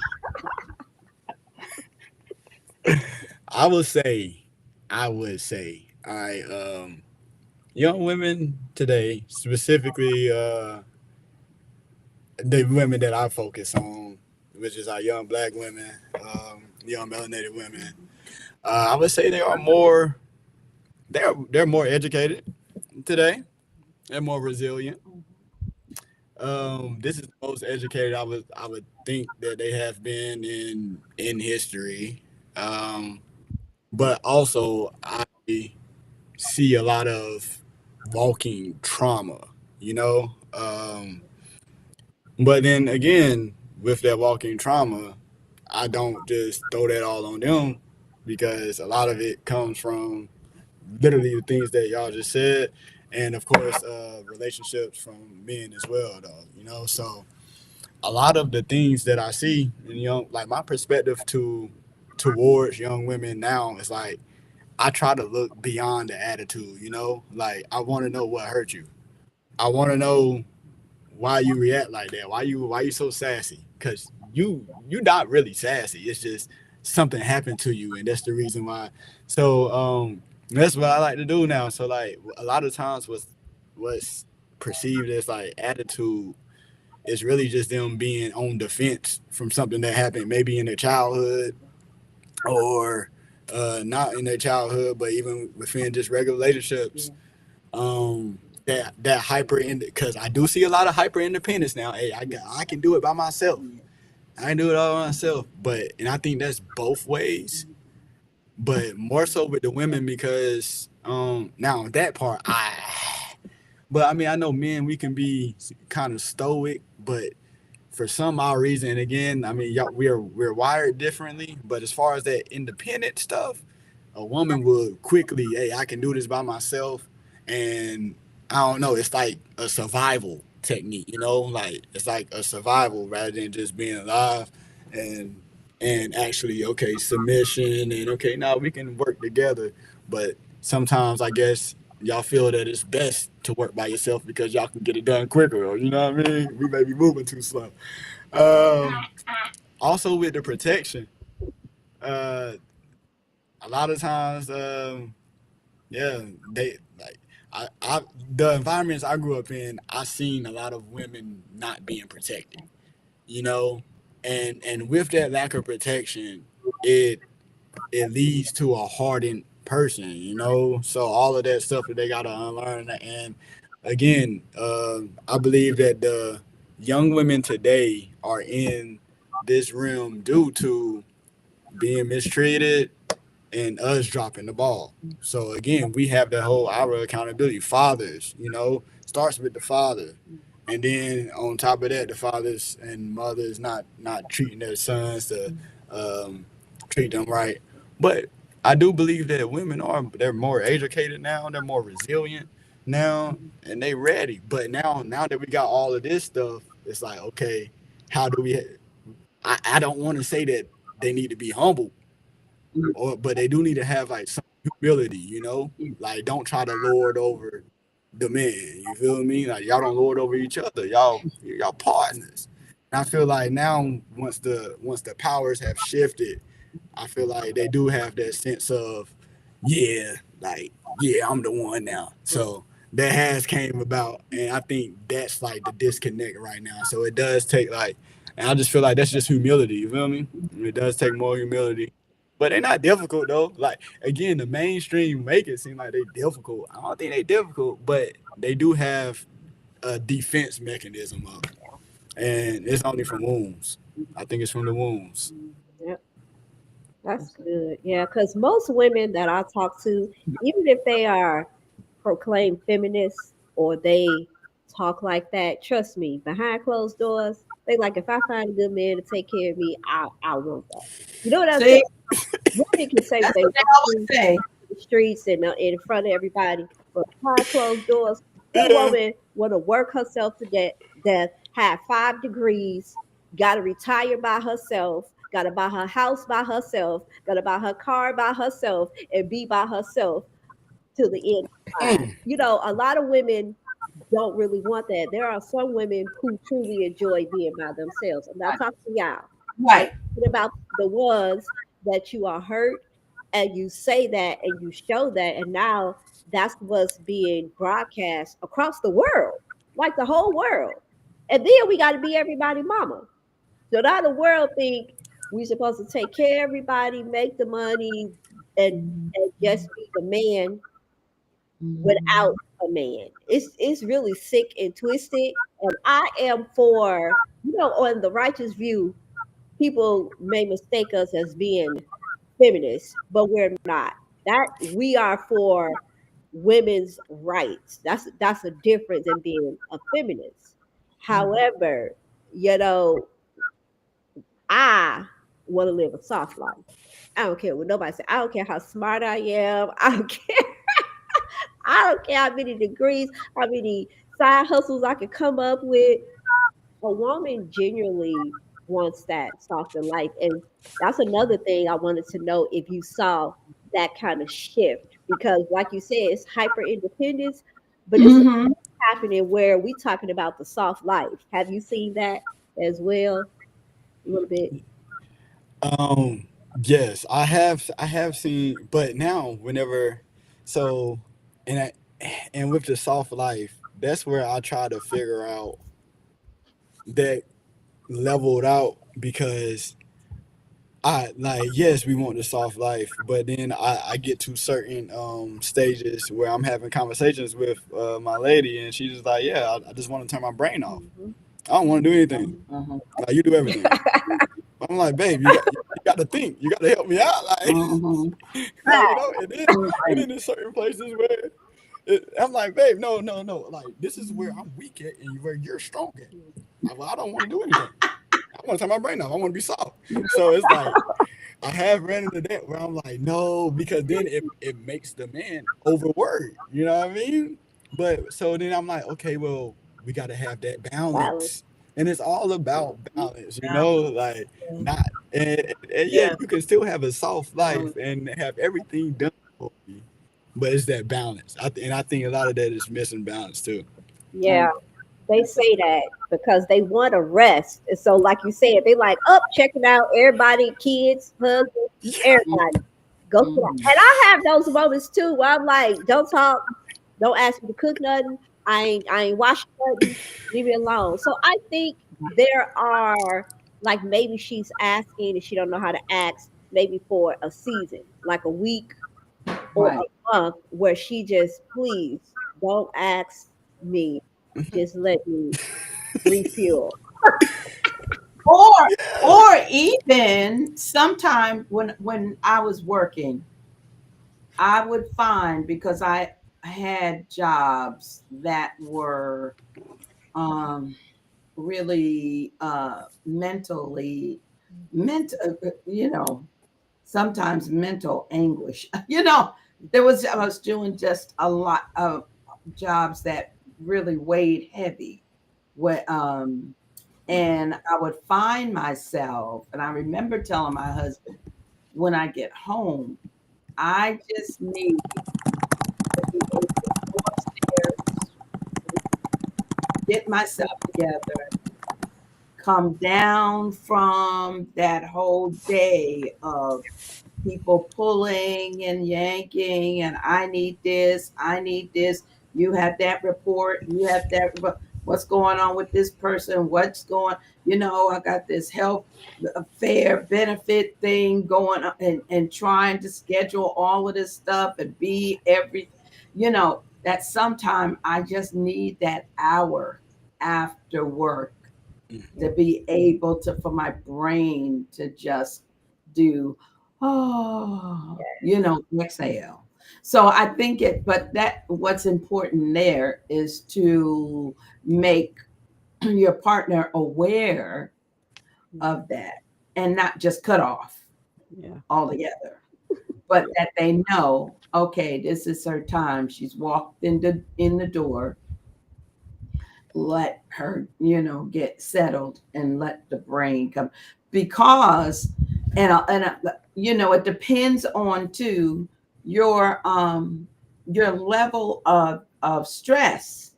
I would say, all right, young women today, specifically the women that I focus on, which is our young Black women, young melanated women. I would say they are more. They're more educated today. They're more resilient. This is the most educated I would think that they have been in history. But also I see a lot of walking trauma, you know. But then again, with that walking trauma, I don't just throw that all on them because a lot of it comes from literally the things that y'all just said, and of course, relationships from men as well, though. You know, so a lot of the things that I see in like my perspective towards young women now is like I try to look beyond the attitude. You know, like I want to know what hurt you. I want to know why you react like that. Why you so sassy? Because you not really sassy. It's just something happened to you, and that's the reason why. So that's what I like to do now. So like a lot of times what's perceived as like attitude is really just them being on defense from something that happened maybe in their childhood or not in their childhood, but even within just regular relationships. That hyper because I do see a lot of hyper independence now. Hey, I can do it by myself. I can do it all by myself. And I think that's both ways. But more so with the women because now that part but I mean I know men we can be kind of stoic, but for some odd reason, and again, I mean we're wired differently. But as far as that independent stuff, a woman would quickly, hey, I can do this by myself, and I don't know, it's like a survival technique, you know, like it's like a survival rather than just being alive and actually okay submission and okay now we can work together. But sometimes I guess y'all feel that it's best to work by yourself because y'all can get it done quicker, or you know what I mean? We may be moving too slow. Um, Also with the protection, uh, a lot of times, yeah, they like I the environments I grew up in, I seen a lot of women not being protected, you know, and with that lack of protection, it it leads to a hardened person, you know. So all of that stuff that they gotta unlearn, and again, I believe that the young women today are in this realm due to being mistreated and us dropping the ball. So again, we have the whole our accountability. Fathers, you know, starts with the father, and then on top of that, the fathers and mothers not treating their sons to um, treat them right. But I do believe that women they're more educated now, they're more resilient now, and they ready. But now that we got all of this stuff, it's like okay, how do we? I don't want to say that they need to be humble or but they do need to have like some humility, you know? Like don't try to lord over the men. You feel me? Like y'all don't lord over each other. Y'all partners. And I feel like now once the powers have shifted, I feel like they do have that sense of, yeah, like, yeah, I'm the one now. So that has came about and I think that's like the disconnect right now. So it does take like and I just feel like that's just humility, you feel me? It does take more humility. But they're not difficult though. Like again, the mainstream make it seem like they difficult. I don't think they difficult, but they do have a defense mechanism up. And it's only from wounds. I think it's from the wounds. Yep, that's good. Yeah, because most women that I talk to, even if they are proclaimed feminists or they talk like that, trust me, behind closed doors, they like if I find a good man to take care of me, I want that. You know what I'm saying? See, Women can say what that's they what they want always to say. the streets and in front of everybody, but behind closed doors, that Yeah. woman want to work herself to death, have 5 degrees, got to retire by herself, got to buy her house by herself, got to buy her car by herself, and be by herself till the end of time. You know, a lot of women don't really want that. There are some women who truly enjoy being by themselves. I'm not talking to y'all. I'm Right. talking about the ones that you are hurt and you say that and you show that, and now that's what's being broadcast across the world, like the whole world. And then we got to be everybody mama. So now the world think we supposed to take care of everybody, make the money, and just be the man without a man. It's really sick and twisted. And I am for, on the righteous view, people may mistake us as being feminists, but we're not. That we are for women's rights. That's a difference in being a feminist. However, you know, I want to live a soft life. I don't care what nobody say. I don't care how smart I am. I don't care. I don't care how many degrees, how many side hustles I could come up with. A woman genuinely wants that softer life. And that's another thing I wanted to know if you saw that kind of shift. Because like you said, it's hyper independence, but it's Hmm. happening where we talking about the soft life. Have you seen that as well? A little bit. Um, yes, I have seen, but now whenever, so, and and with the soft life, that's where I try to figure out that leveled out because I like yes, we want the soft life, but then I get to certain stages where I'm having conversations with my lady, and she's just like, yeah, I just want to turn my brain off. Mhm. I don't want to do anything. Hmm. Like you do everything. I'm like, babe, you got to think. You got to help me out. Like, Hmm. like and then there's certain places where I'm like, babe, no, no, no. Like, this is where I'm weak at and where you're strong at. I don't want to do anything. I want to turn my brain off. I want to be soft. So it's like, I have ran into that where I'm like, no, because then it makes the man overwork. You know what I mean? But so then I'm like, okay, well, we got to have that Balance. balance. And it's all about balance, you know, like not, and yeah, Yeah. you can still have a soft life and have everything done for you, but it's that balance. And I think a lot of that is missing balance too. Yeah, they say that because they want to rest. And so, like you said, they like up, checking out everybody, kids, husbands, everybody. Go to that. And I have those moments too where I'm like, don't talk, don't ask me to cook nothing. I ain't washing nothing. Leave me alone. So I think there are like maybe she's asking and she don't know how to ask maybe for a season, like a week or Right. a month, where she just please don't ask me. Just let me refuel. Or even sometime when I was working, I would find, because I had jobs that were um really mentally sometimes mental anguish. I was doing just a lot of jobs that really weighed heavy. What And I would find myself, and I remember telling my husband, when I get home, I just need to be able to go upstairs, get myself together, come down from that whole day of people pulling and yanking, and I need this, you have that report, you have that what's going on with this person, I got this health fair benefit thing going on, and trying to schedule all of this stuff and be that sometime I just need that hour after work to be able to, for my brain to just do, exhale. So I think what's important there is to make your partner aware of that and not just cut off altogether, but that they know, okay, this is her time. She's walked in the door. Let her, get settled and let the brain come, because, it depends on too your level of stress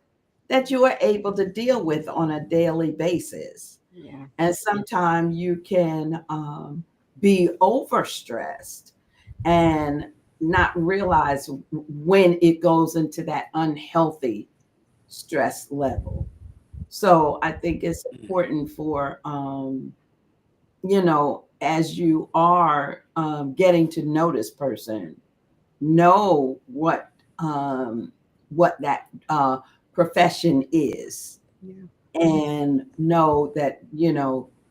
that you are able to deal with on a daily basis. Yeah. And sometimes you can be overstressed and not realize when it goes into that unhealthy stress level. So I think it's important for, as you are getting to know this person, know what that profession is, and know that,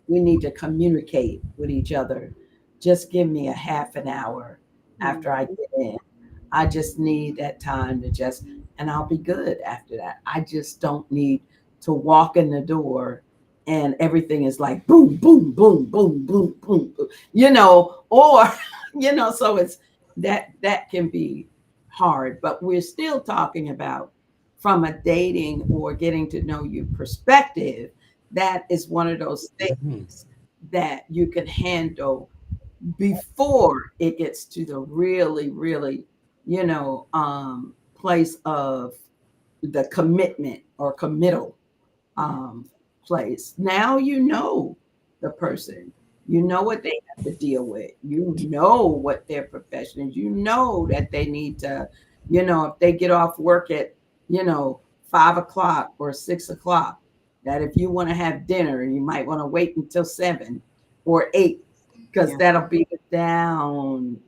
we need to communicate with each other. Just give me a half an hour after I get in. I just need that time and I'll be good after that. I just don't need to walk in the door and everything is like boom, boom, boom, boom, boom, boom, or, so it's that can be hard, but we're still talking about from a dating or getting to know you perspective. That is one of those things that you can handle before it gets to the really, really, place of the commitment or committal place. Now the person, what they have to deal with, what their profession is, that they need to, if they get off work at 5 o'clock or 6 o'clock, that if you want to have dinner, you might want to wait until 7 or 8, because that'll be down,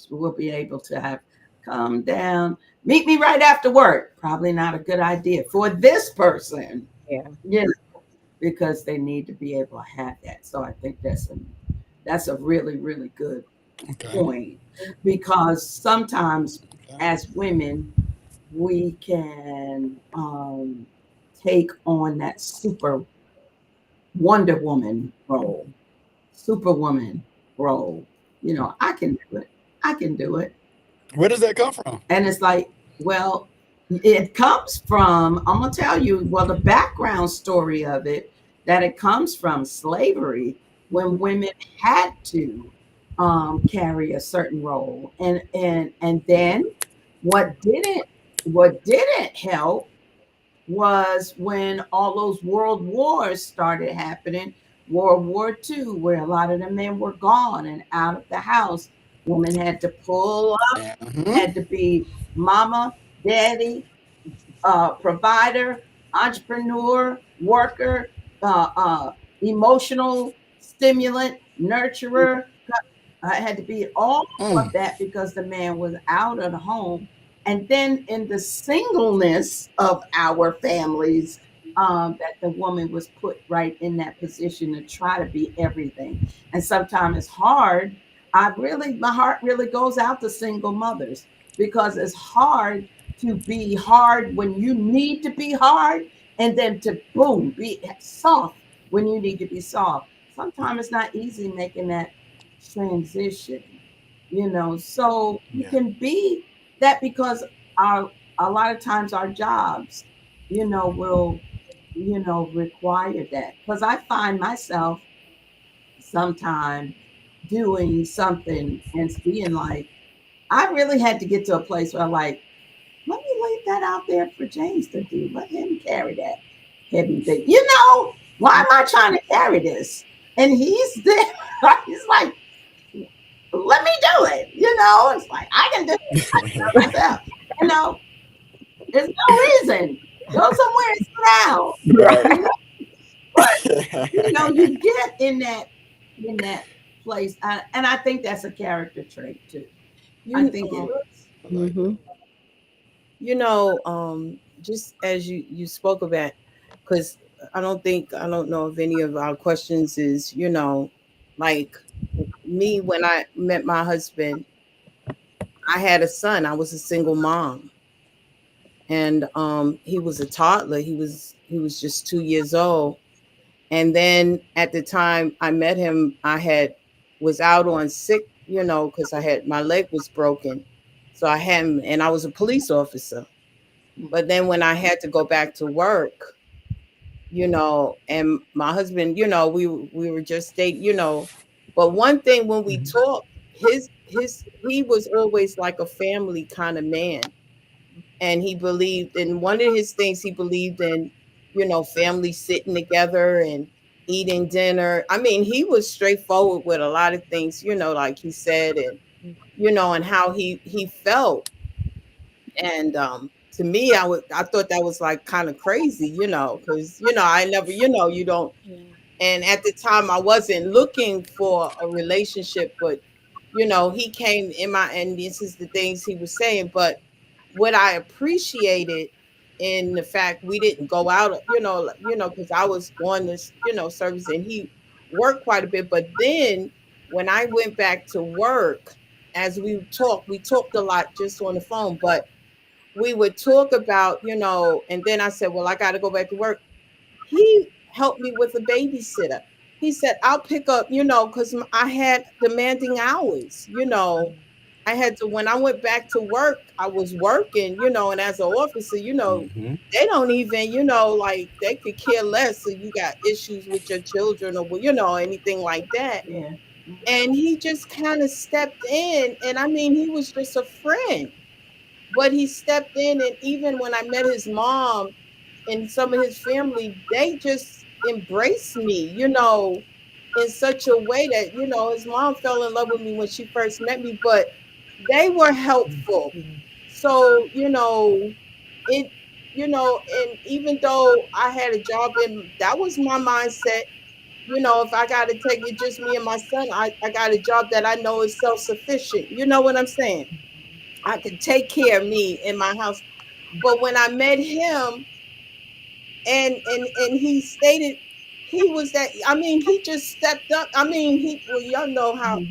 we'll be able to have come down, meet me right after work. Probably not a good idea for this person, because they need to be able to have that. So I think that's a really, really good point, because sometimes as women, we can take on that super Wonder Woman role, Superwoman role. I can do it. Where does that come from? And it's like, well, it comes from, I'm going to tell you, the background story of it, that it comes from slavery, when women had to carry a certain role. And then What didn't help was when all those world wars started happening. World War II, where a lot of the men were gone and out of the house. Women had to pull up, Mhm. had to be mama, daddy, provider, entrepreneur, worker, uh, uh, emotional stimulant, nurturer. I had to be all of Mm. that because the man was out of the home. And then in the singleness of our families, that the woman was put right in that position to try to be everything. And sometimes it's hard. My heart really goes out to single mothers because it's hard to be hard when you need to be hard and then to boom, be soft when you need to be soft. Sometimes it's not easy making that transition, so you Yeah. can be that because our a lot of times our jobs, will, require that. Because I find myself sometime doing something and being like, I really had to get to a place where I'm like, let me leave that out there for James to do. Let him carry that heavy thing. Why am I trying to carry this? And he's there. He's like, let me do it. It's like I can do it. I can do it myself. You know, there's no reason. Go somewhere and sit down. You Right. know, but you get in that place, and I think that's a character trait too. I You think it is. I like Mm-hmm. just as you spoke about, because I don't know if any of our questions is, like me when I met my husband, I had a son. I was a single mom, and he was a toddler. He was just 2 years old. And then at the time I met him, I had was out on sick, because I had my leg was broken. So I had him, and I was a police officer. But then when I had to go back to work, and my husband, we were just dating, But one thing when we Mhm. talked, he was always like a family kind of man. And he believed in one of his things, he believed in, family sitting together and eating dinner. I mean, he was straightforward with a lot of things, like he said, and and how he felt. And to me, I thought that was like kind of crazy, because I never, you don't. And at the time, I wasn't looking for a relationship, but he came in my, and this is the things he was saying. But what I appreciated in the fact we didn't go out, because I was going this, service, and he worked quite a bit. But then when I went back to work, as we talked a lot just on the phone, but we would talk about, and then I said, well, I got to go back to work. He helped me with a babysitter. He said, I'll pick up, because I had demanding hours, I had to, when I went back to work, I was working, and as an officer, Mhm. they don't even, like they could care less if you got issues with your children or, anything like that. Yeah. And he just kind of stepped in. And I mean, he was just a friend, but he stepped in. And even when I met his mom and some of his family, they just embraced me, in such a way that, his mom fell in love with me when she first met me, but they were helpful. So, it, and even though I had a job and that was my mindset, if I got to take it just me and my son, I got a job that I know is self sufficient. You know what I'm saying? I could take care of me in my house. But when I met him, and he stated he was that, I mean, he just stepped up. I mean, well, y'all know how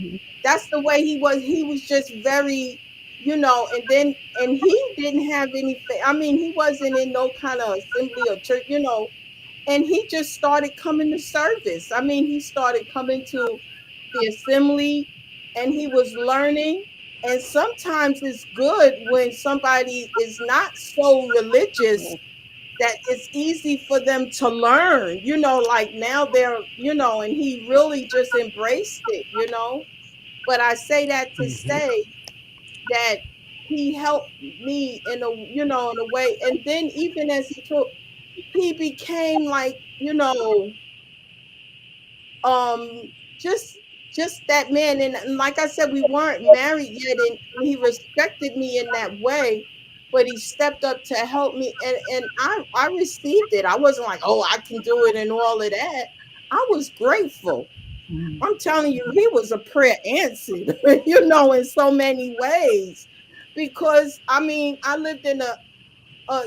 that's the way he was just very, and then and he didn't have any I mean, he wasn't in no kind of assembly or church, and he just started coming to service. I mean, he started coming to the assembly, and he was learning. And sometimes it's good when somebody is not so religious that it's easy for them to learn, like now they're, and he really just embraced it. But I say that to Mhm. say that he helped me in a, you know, in a way. And then even as he took, he became like, you know, um, just that man. And like I said, we weren't married yet, and he respected me in that way. But he stepped up to help me, and I received it. I wasn't like, oh, I can do it and all of that. I was grateful. I'm telling you, he was a prayer answered, you know, in so many ways. Because I mean, I lived in a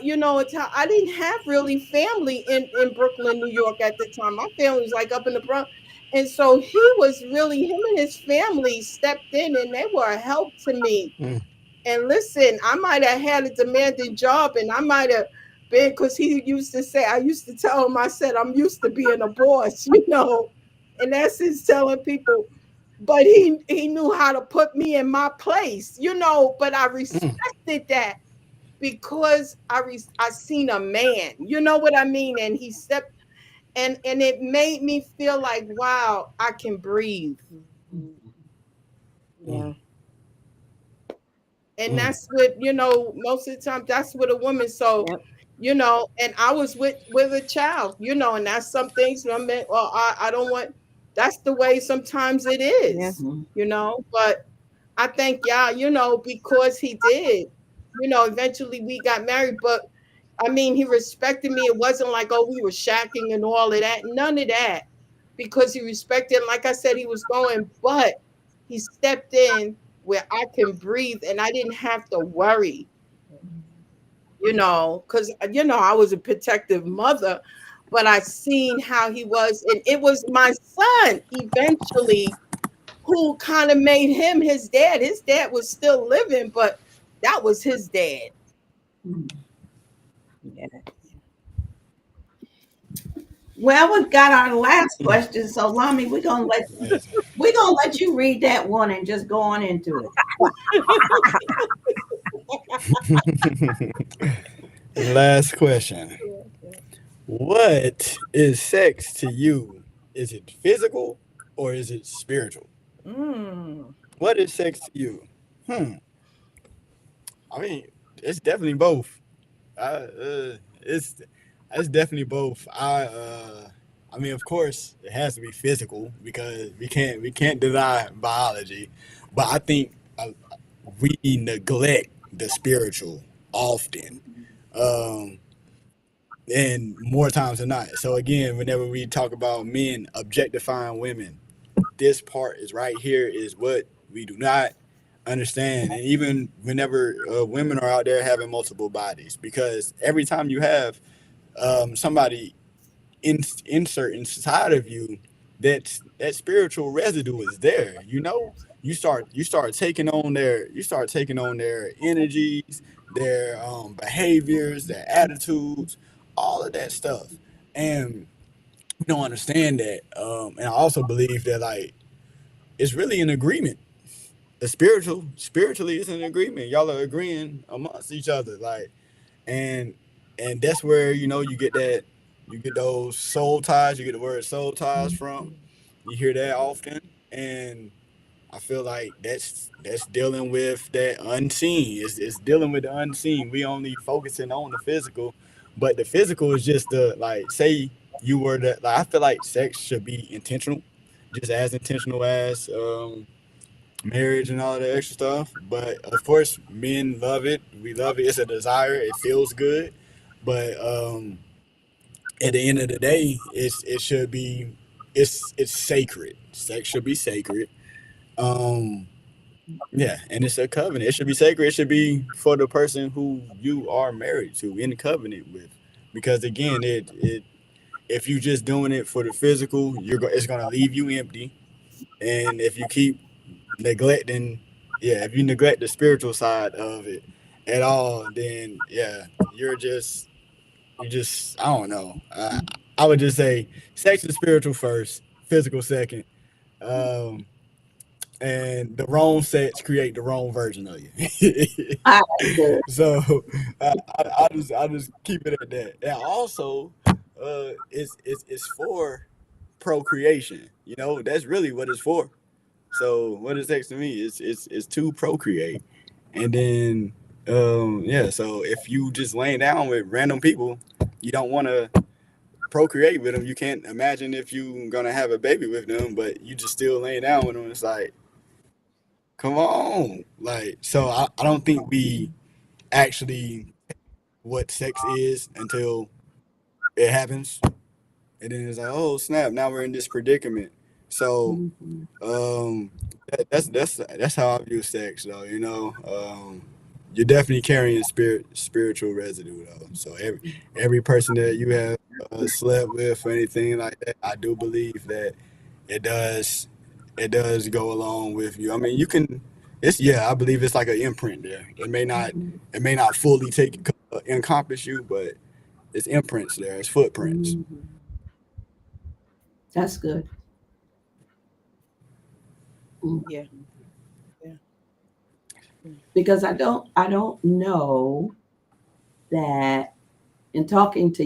you know, I didn't have really family in Brooklyn, New York at the time. My family was like up in the Bronx. And so he was really, him and his family stepped in and they were a help to me. And listen, I might have had a demanding job and I might have been, because he used to say, I used to tell him, I said, I'm used to being a boss, you know. And that's his telling people, but he knew how to put me in my place, you know, but I respected that because I seen a man, you know what I mean? And he stepped, and it made me feel like, wow, I can breathe. Yeah. And that's what, you know, most of the time that's what a woman. So, you know, and I was with a child, you know, and that's some things I meant, well, I don't want, that's the way sometimes it is, you know, but I thank y'all, you know, because he did, you know, eventually we got married, but I mean, he respected me. It wasn't like, oh, we were shacking and all of that. None of that. Because he respected, like I said, he was going, but he stepped in where I can breathe and I didn't have to worry, you know, because, you know, I was a protective mother, but I seen how he was. And it was my son eventually who kind of made him his dad. His dad was still living, but that was his dad. Yeah. Well, we've got our last question. So Lami, we're gonna let you read that one and just go on into it. Last question. What is sex to you? Is it physical or is it spiritual? What is sex to you? I mean, it's definitely both. It's definitely both. I mean, of course, it has to be physical because we can't deny biology, but I think we neglect the spiritual often, um, and more times than not. So again, whenever we talk about men objectifying women, this part is right here is what we do not understand. And even whenever women are out there having multiple bodies, because every time you have somebody insert inside of you, that spiritual residue is there. You know, you start taking on their energies, their behaviors, their attitudes, all of that stuff, and we don't understand that. And I also believe that like it's really an agreement. The spiritually is an agreement. Y'all are agreeing amongst each other, like, and that's where you get those soul ties. You get the word soul ties from. You hear that often, and I feel like that's dealing with that unseen. It's dealing with the unseen. We only focusing on the physical, but the physical is just the like. Say you were the like. I feel like sex should be intentional, just as intentional as marriage and all that extra stuff. But of course, men love it. We love it. It's a desire. It feels good. But at the end of the day, it should be it's sacred. Sex should be sacred. Um, yeah, and it's a covenant. It should be sacred. It should be for the person who you are married to in covenant with. Because again, it if you just doing it for the physical, it's gonna leave you empty. And if you keep neglecting, yeah, if you neglect the spiritual side of it at all, then yeah, I don't know. I would just say sex is spiritual first, physical second. Um, and the wrong sex create the wrong version of you. All right, good. So I just keep it at that. And also, it's for procreation. You know, that's really what it's for. So what is sex to me? It's to procreate, And then yeah, so if you just laying down with random people, you don't want to procreate with them. You can't imagine if you gonna have a baby with them, but you just still laying down with them. It's like, come on, like, so I don't think we actually what sex is until it happens, and then it's like, oh snap, now we're in this predicament. So Mhm. that's how I view sex, though. You're definitely carrying spiritual residue, though. So every person that you have slept with or anything like that, I do believe that it does it does go along with you. I mean, you can. It's I believe it's like an imprint there. It may not fully encompass you, but it's imprints there. It's footprints. Mhm. That's good. Mm. Yeah. Yeah. Because I don't know that in talking to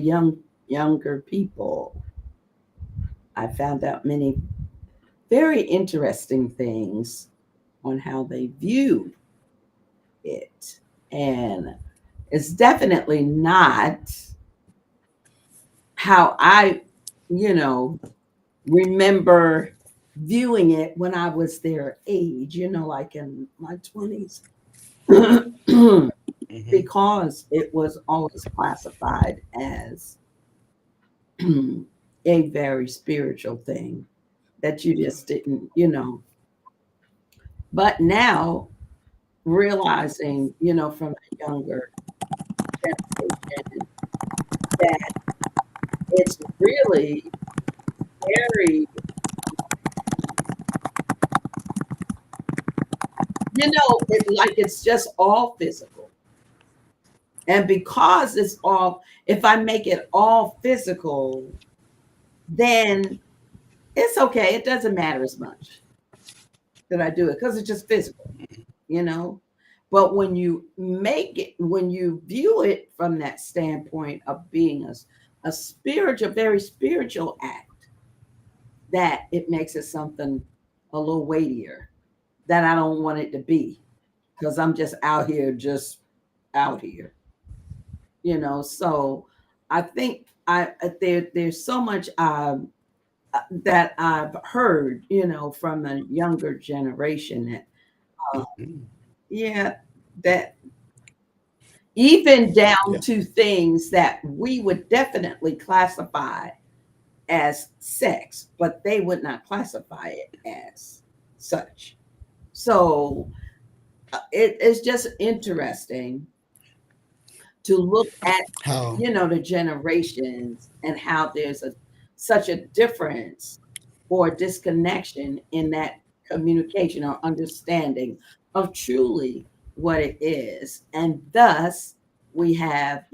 younger people, I found out many very interesting things on how they view it. And it's definitely not how I, you know, remember viewing it when I was their age, like in my 20s. Hmm. Because it was always classified as a very spiritual thing that you just didn't. But now realizing, from a younger generation that it's really very, it's just all physical. And because if I make it all physical, then it's okay. It doesn't matter as much that I do it because it's just physical, you know. But when you view it from that standpoint of being a spiritual, very spiritual act, that it makes it something a little weightier that I don't want it to be because I'm just out here, So I think there's so much that I've heard, from the younger generation that, uh, Hmm. yeah, that even down Yeah. to things that we would definitely classify as sex, but they would not classify it as such. So it's just interesting to look at, How? the generations and how there's such a difference or disconnection in that communication or understanding of truly what it is. And thus we have,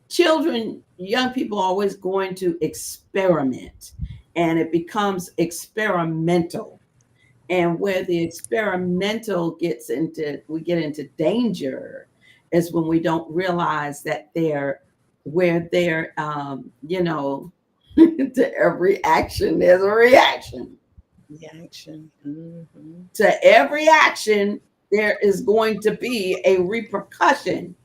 children, young people always going to experiment, and it becomes experimental. And where the experimental we get into danger is when we don't realize that to every action there's a reaction. Reaction. Hmm. To every action there is going to be a repercussion.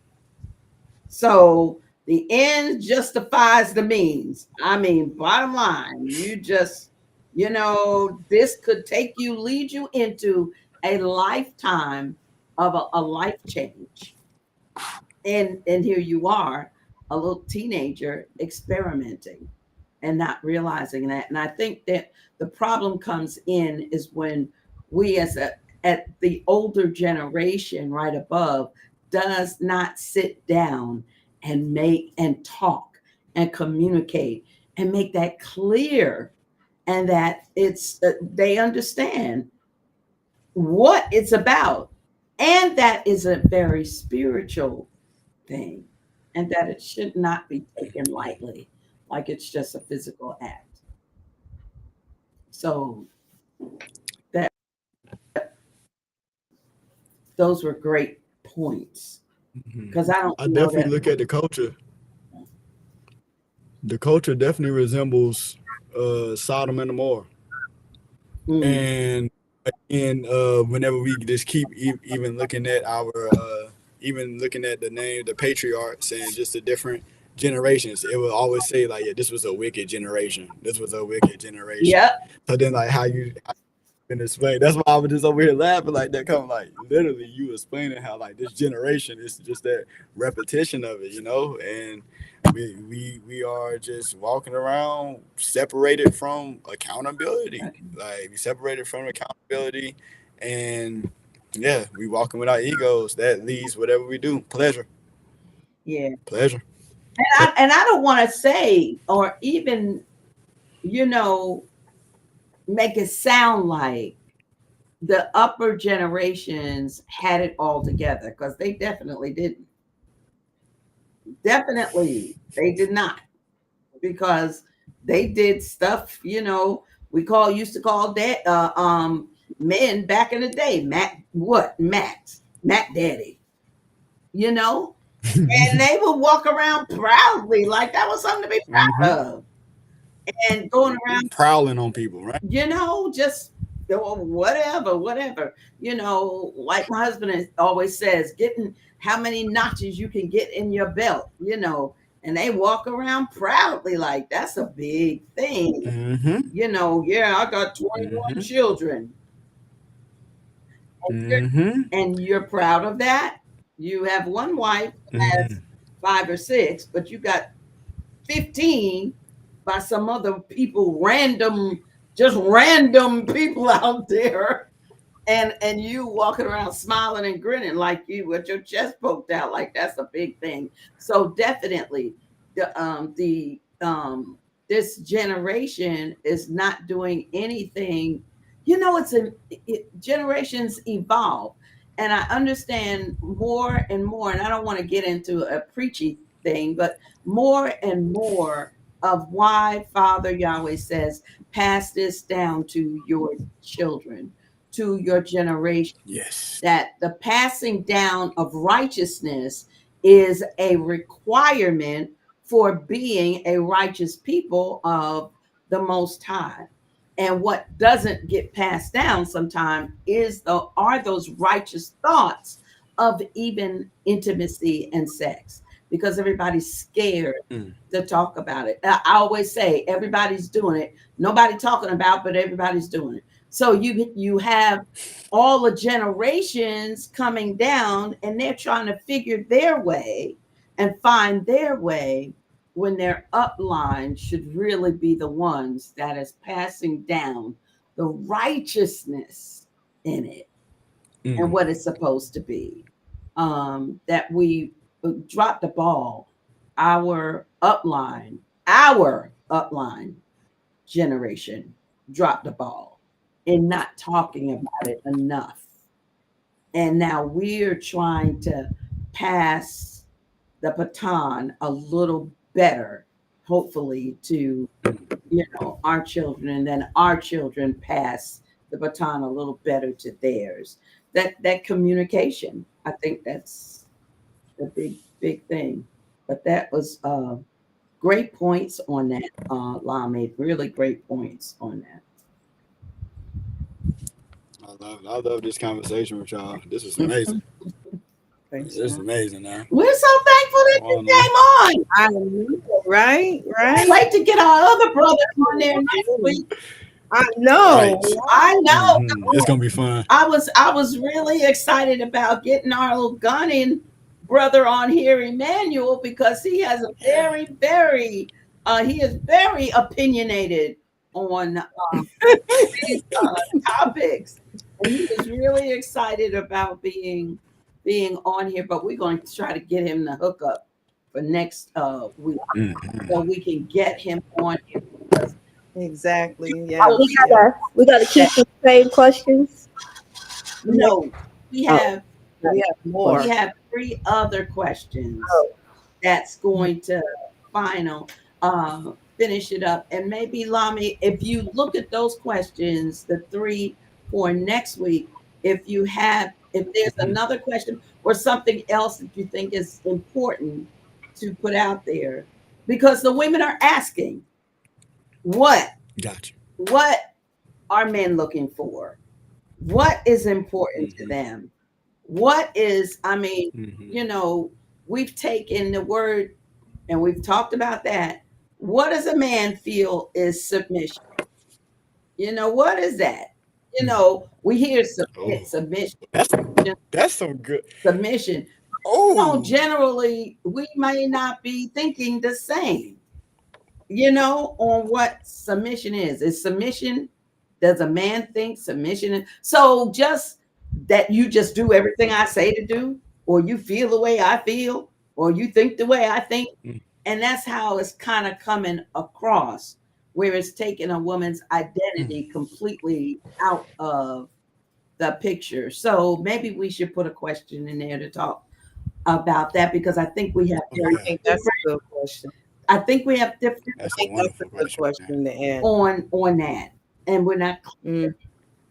So the end justifies the means. I mean, bottom line, this could lead you into a lifetime of a life change. And here you are, a little teenager experimenting and not realizing that. And I think that the problem comes in is when we at the older generation right above does not sit down and make and talk and communicate and make that clear, and that they understand what it's about, and that is a very spiritual thing, and that it should not be taken lightly, like it's just a physical act. So that those were great points, Mhm. because I don't I know definitely that. look at the culture. The culture definitely resembles Sodom and Gomorrah. Mm, And And whenever we just keep even looking at even looking at the name, the patriarchs, and just the different generations, it will always say like, yeah, this was a wicked generation. This was a wicked generation. Yep. So then, like, how you been explained? That's why I was just over here laughing like that. Come like literally, you explaining how like this generation is just that repetition of it, and we are just walking around separated from accountability. Like we separated from accountability, and yeah, we walking without egos. That leads whatever we do. Pleasure. Yeah. Pleasure. And I don't want to say or even, make it sound like the upper generations had it all together, because they definitely didn't. Definitely, they did not, because they did stuff. We used to call that men back in the day, Matt Daddy, and they would walk around proudly like that was something to be proud of, and going around prowling on people, right? just whatever, like my husband always says, getting how many notches you can get in your belt, and they walk around proudly like that's a big thing. Yeah, I got 21 children. And you're proud of that. You have one wife that has 5 or 6, but you got 15 by some other people, random people out there, and you walking around smiling and grinning like you with your chest poked out, like that's a big thing. So definitely this generation is not doing anything. Generations evolve, and I understand more and more, and I don't want to get into a preachy thing, but more and more of why Father Yahweh says, pass this down to your children, to your generation. Yes. That the passing down of righteousness is a requirement for being a righteous people of the Most High. And what doesn't get passed down sometimes are those righteous thoughts of even intimacy and sex, because everybody's scared to talk about it. I always say everybody's doing it. Nobody talking about, but everybody's doing it. So you have all the generations coming down, and they're trying to figure their way and find their way, when their upline should really be the ones that is passing down the righteousness in it and what it's supposed to be. That we dropped the ball. Our upline generation dropped the ball in not talking about it enough. And now we're trying to pass the baton a little better, hopefully, to our children, and then our children pass the baton a little better to theirs. That communication, I think that's the big thing. But that was great points on that. La made really great points on that. I love this conversation with y'all. This is amazing. Thanks, This is amazing, man. We're so thankful that you came on. I know, right? I'd like to get our other brothers on there next week. I know. Right. I know. It's gonna be fun. I was really excited about getting our little gunning brother on here, Emmanuel, because he has a he is very opinionated on these topics, and he was really excited about being on here. But we're going to try to get him the hookup for next week, so we can get him on here. Exactly. Yeah. We gotta keep the same questions. No, we have more. We have 3 other questions that's going to finish it up. And maybe, Lami, if you look at those questions, the 3 for next week, if there's another question or something else that you think is important to put out there, because the women are asking, what Gotcha. are men looking for? What is important to Mhm. them? What is, I mean, Mhm. you know, we've taken the word and we've talked about that. What does a man feel is submission? You know, what is that? You Mm. know, we hear Oh, submission, that's that's some good. submission. You know, Oh, generally, we may not be thinking the same, you know, on what submission is. Is submission, does a man think submission is? So just that you just do everything I say to do, or you feel the way I feel, or you think the way I think. mm, And that's how it's kind of coming across, where it's taking a woman's mm. identity completely out of the picture. So maybe we should put a question in there to talk about that because I think we have Oh Yeah, I yeah, think that's a good question. I think we have different I that's a think that's a wonderful good question. Yeah. question to ask. on that, and we're not Mm,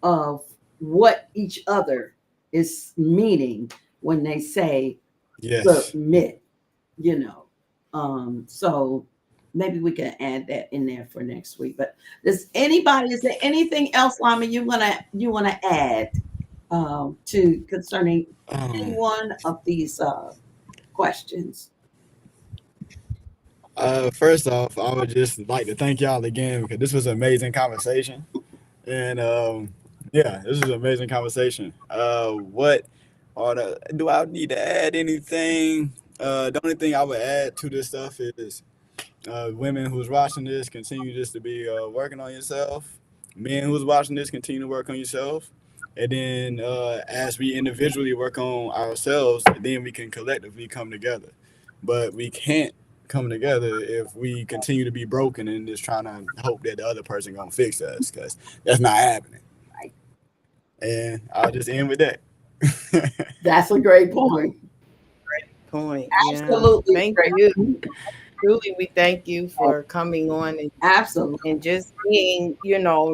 of what each other is meaning when they say Yes. submit, you know. So maybe we can add that in there for next week. But is there anything else, Lama, you wanna add to concerning any Um. one of these questions? First off, I would just like to thank y'all again because this was an amazing conversation, and yeah, this was an amazing conversation. What or do I need to add anything? The only thing I would add to this stuff is women who's watching this, continue just to be working on yourself. Men who's watching this, continue to work on yourself. And then as we individually work on ourselves, then we can collectively come together. But we can't come together if we continue to be broken and just trying to hope that the other person gonna fix us, because that's not happening. And I'll just end with that. That's a great point. point. Yeah. Absolutely Thank great. you. Truly, we thank you for coming on Absolutely. and just being,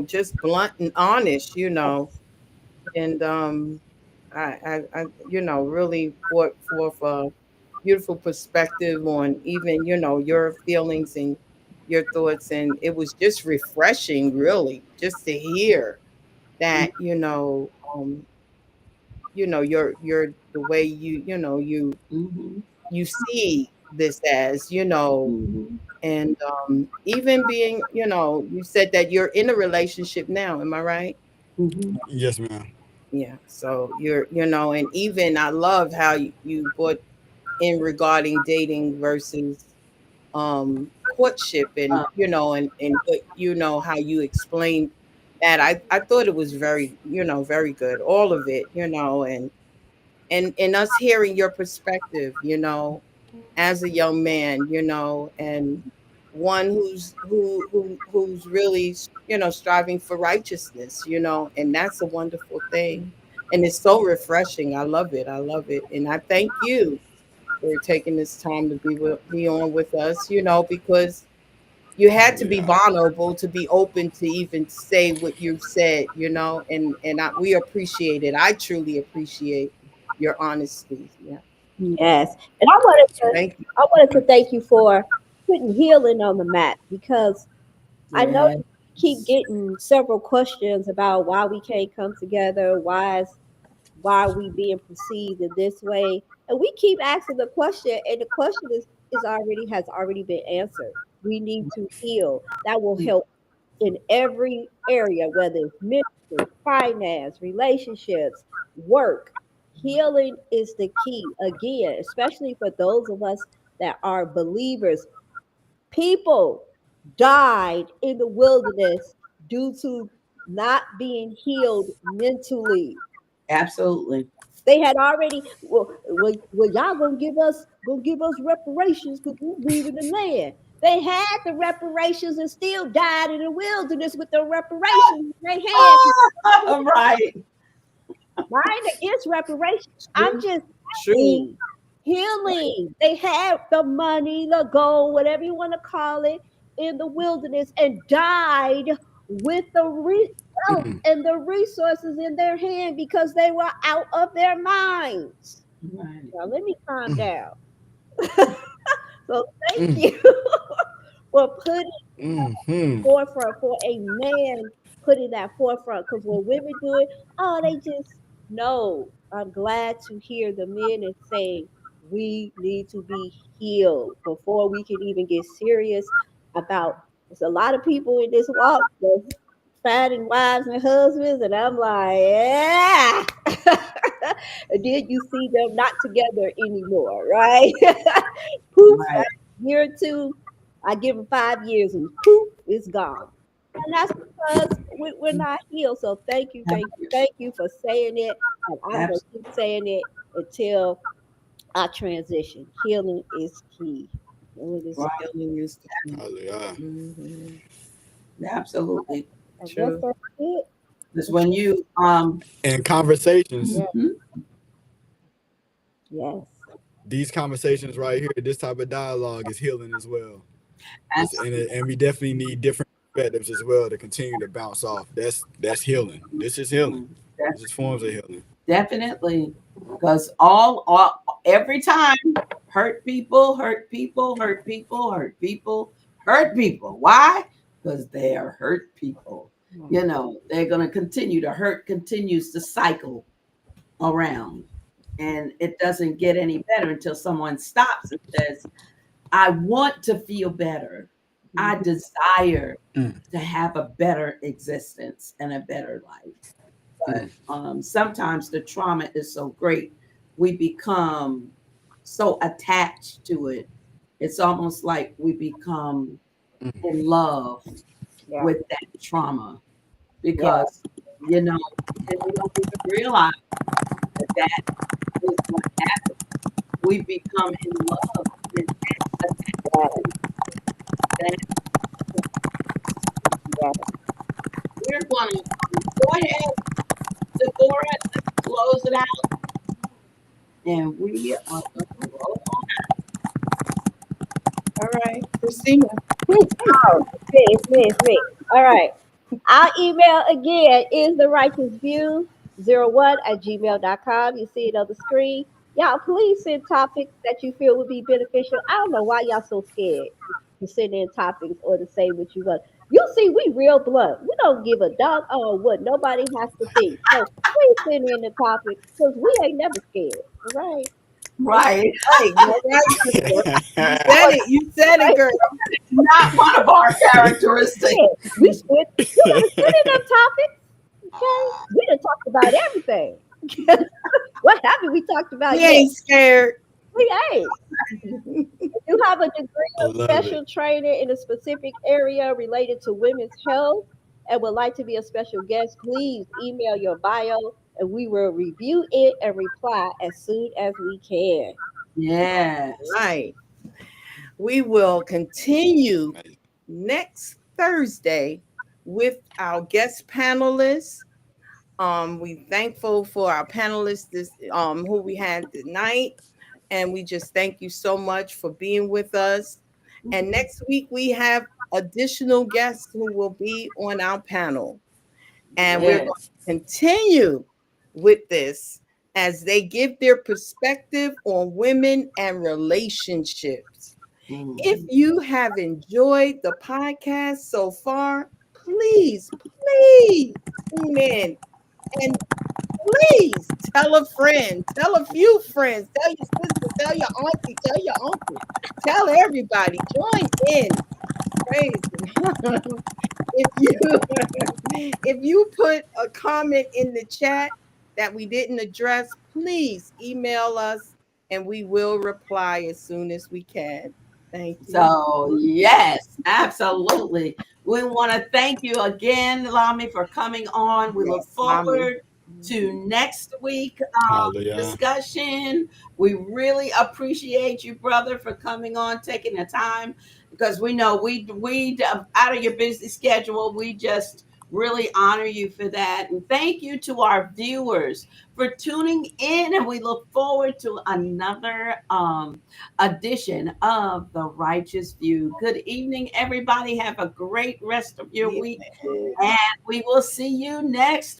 just blunt and honest, and really brought forth a beautiful perspective on even, your feelings and your thoughts. And it was just refreshing, really, just to hear that, your the way Mhm. you see this as, Mhm. and even being, you said that you're in a relationship now, am I right? Mhm. Yes, ma'am. Yeah. So you're, and even I love how you put in regarding dating versus courtship, and Uh, what, how you explained that. I thought it was very, very good, all of it, and us hearing your perspective, as a young man, and one who's really, striving for righteousness, and that's a wonderful thing. And it's so refreshing. I love it. I love it. And I thank you for taking this time to be on with us, because you had Oh to be yeah. vulnerable to be open to even say what you've said, we appreciate it. I truly appreciate your honesty. Yeah. Yes, and Thank you. I wanted to thank you for putting healing on the map because I know yeah. you keep getting several questions about why we can't come together, why are we being perceived in this way, and we keep asking the question, and the question has already been answered. We need to heal. That will help in every area, whether it's ministry, finance, relationships, work. Healing is the key. Again, especially for those of us that are believers. People died in the wilderness due to not being healed mentally. Absolutely. They had already, y'all gonna give us reparations because we're leaving the land. They had the reparations and still died in the wilderness with the reparations in their hand. Right. Mine against reparations. I'm True. just saying True. healing. They had the money, the gold, whatever you want to call it, in the wilderness and died with the wealth Mm, and the resources in their hand because they were out of their minds. Right. Now let me calm mm, down. So thank mm, you for putting mm, mm. forefront for a man put in that forefront. Because when women do it, oh, they just no. I'm glad to hear the men is saying we need to be healed before we can even get serious about. There's a lot of people in this walk that's finding wives and husbands, and I'm like, yeah. And then you see them not together anymore, right? Poof, Right. a year or two, I give them 5 years, and poof, it's gone. And that's because we're not healed. So thank you for saying it, and I'm gonna keep saying it until I transition. Healing is key. Healing is Right. Healing is the key. Hallelujah. Mhm. Absolutely. I guess True. that's it. Because when you And conversations, Yeah. mhm. Yes. these conversations right here, this type of dialogue is healing as well. Absolutely. And we definitely need different perspectives as well to continue to bounce off. That's healing. This is healing. This is forms of healing. Definitely, because every time hurt people, hurt people, hurt people, hurt people, hurt people. Why? Because they are hurt people. You know, they're going to continue to hurt, continues to cycle around, and it doesn't get any better until someone stops and says, I want to feel better. I desire to have a better existence and a better life. But sometimes the trauma is so great, we become so attached to it. It's almost like we become in love Yeah. with that trauma because, you know, and we don't even realize that that is what happens. We become in love with that attachment. That Yeah. we're going to go ahead, Deborah, let's close it out. And we are going to roll on. All right, Christina. Oh, it's me. All right. Our email again is the righteous view 01@gmail.com. You see it on the screen. Y'all, please send topics that you feel would be beneficial. I don't know why y'all so scared to send in topics or to say what you want. You see, we real blunt. We don't give a dog on what nobody has to think. So please send in the topics because we ain't never scared. All right. Right. Right, all right. You said it, girl. Not one of our characteristics. You better send in them topics. Okay. We done talked about everything. What haven't we talked about We yet? ain't scared. We ain't. If you have a degree I of love special training in a specific area related to women's health and would like to be a special guest, please email your bio and we will review it and reply as soon as we can. Yes. Right. We will continue next Thursday with our guest panelists. We thankful for our panelists this who we had tonight, and we just thank you so much for being with us. And next week we have additional guests who will be on our panel, and we're going to continue with this as they give their perspective on women and relationships. If you have enjoyed the podcast so far, please tune in and please tell a friend, tell a few friends, tell your sister, tell your auntie, tell your uncle, tell everybody. Join in. Praise. If you put a comment in the chat that we didn't address, please email us and we will reply as soon as we can. Thank you. So, yes, absolutely. We want to thank you again, Lami, for coming on. We look forward to next week discussion. We really appreciate you, brother, for coming on, taking the time, because we know we out of your busy schedule, we just really honor you for that. And thank you to our viewers for tuning in, and we look forward to another edition of The Righteous View. Good evening, everybody. Have a great rest of your week, and we will see you next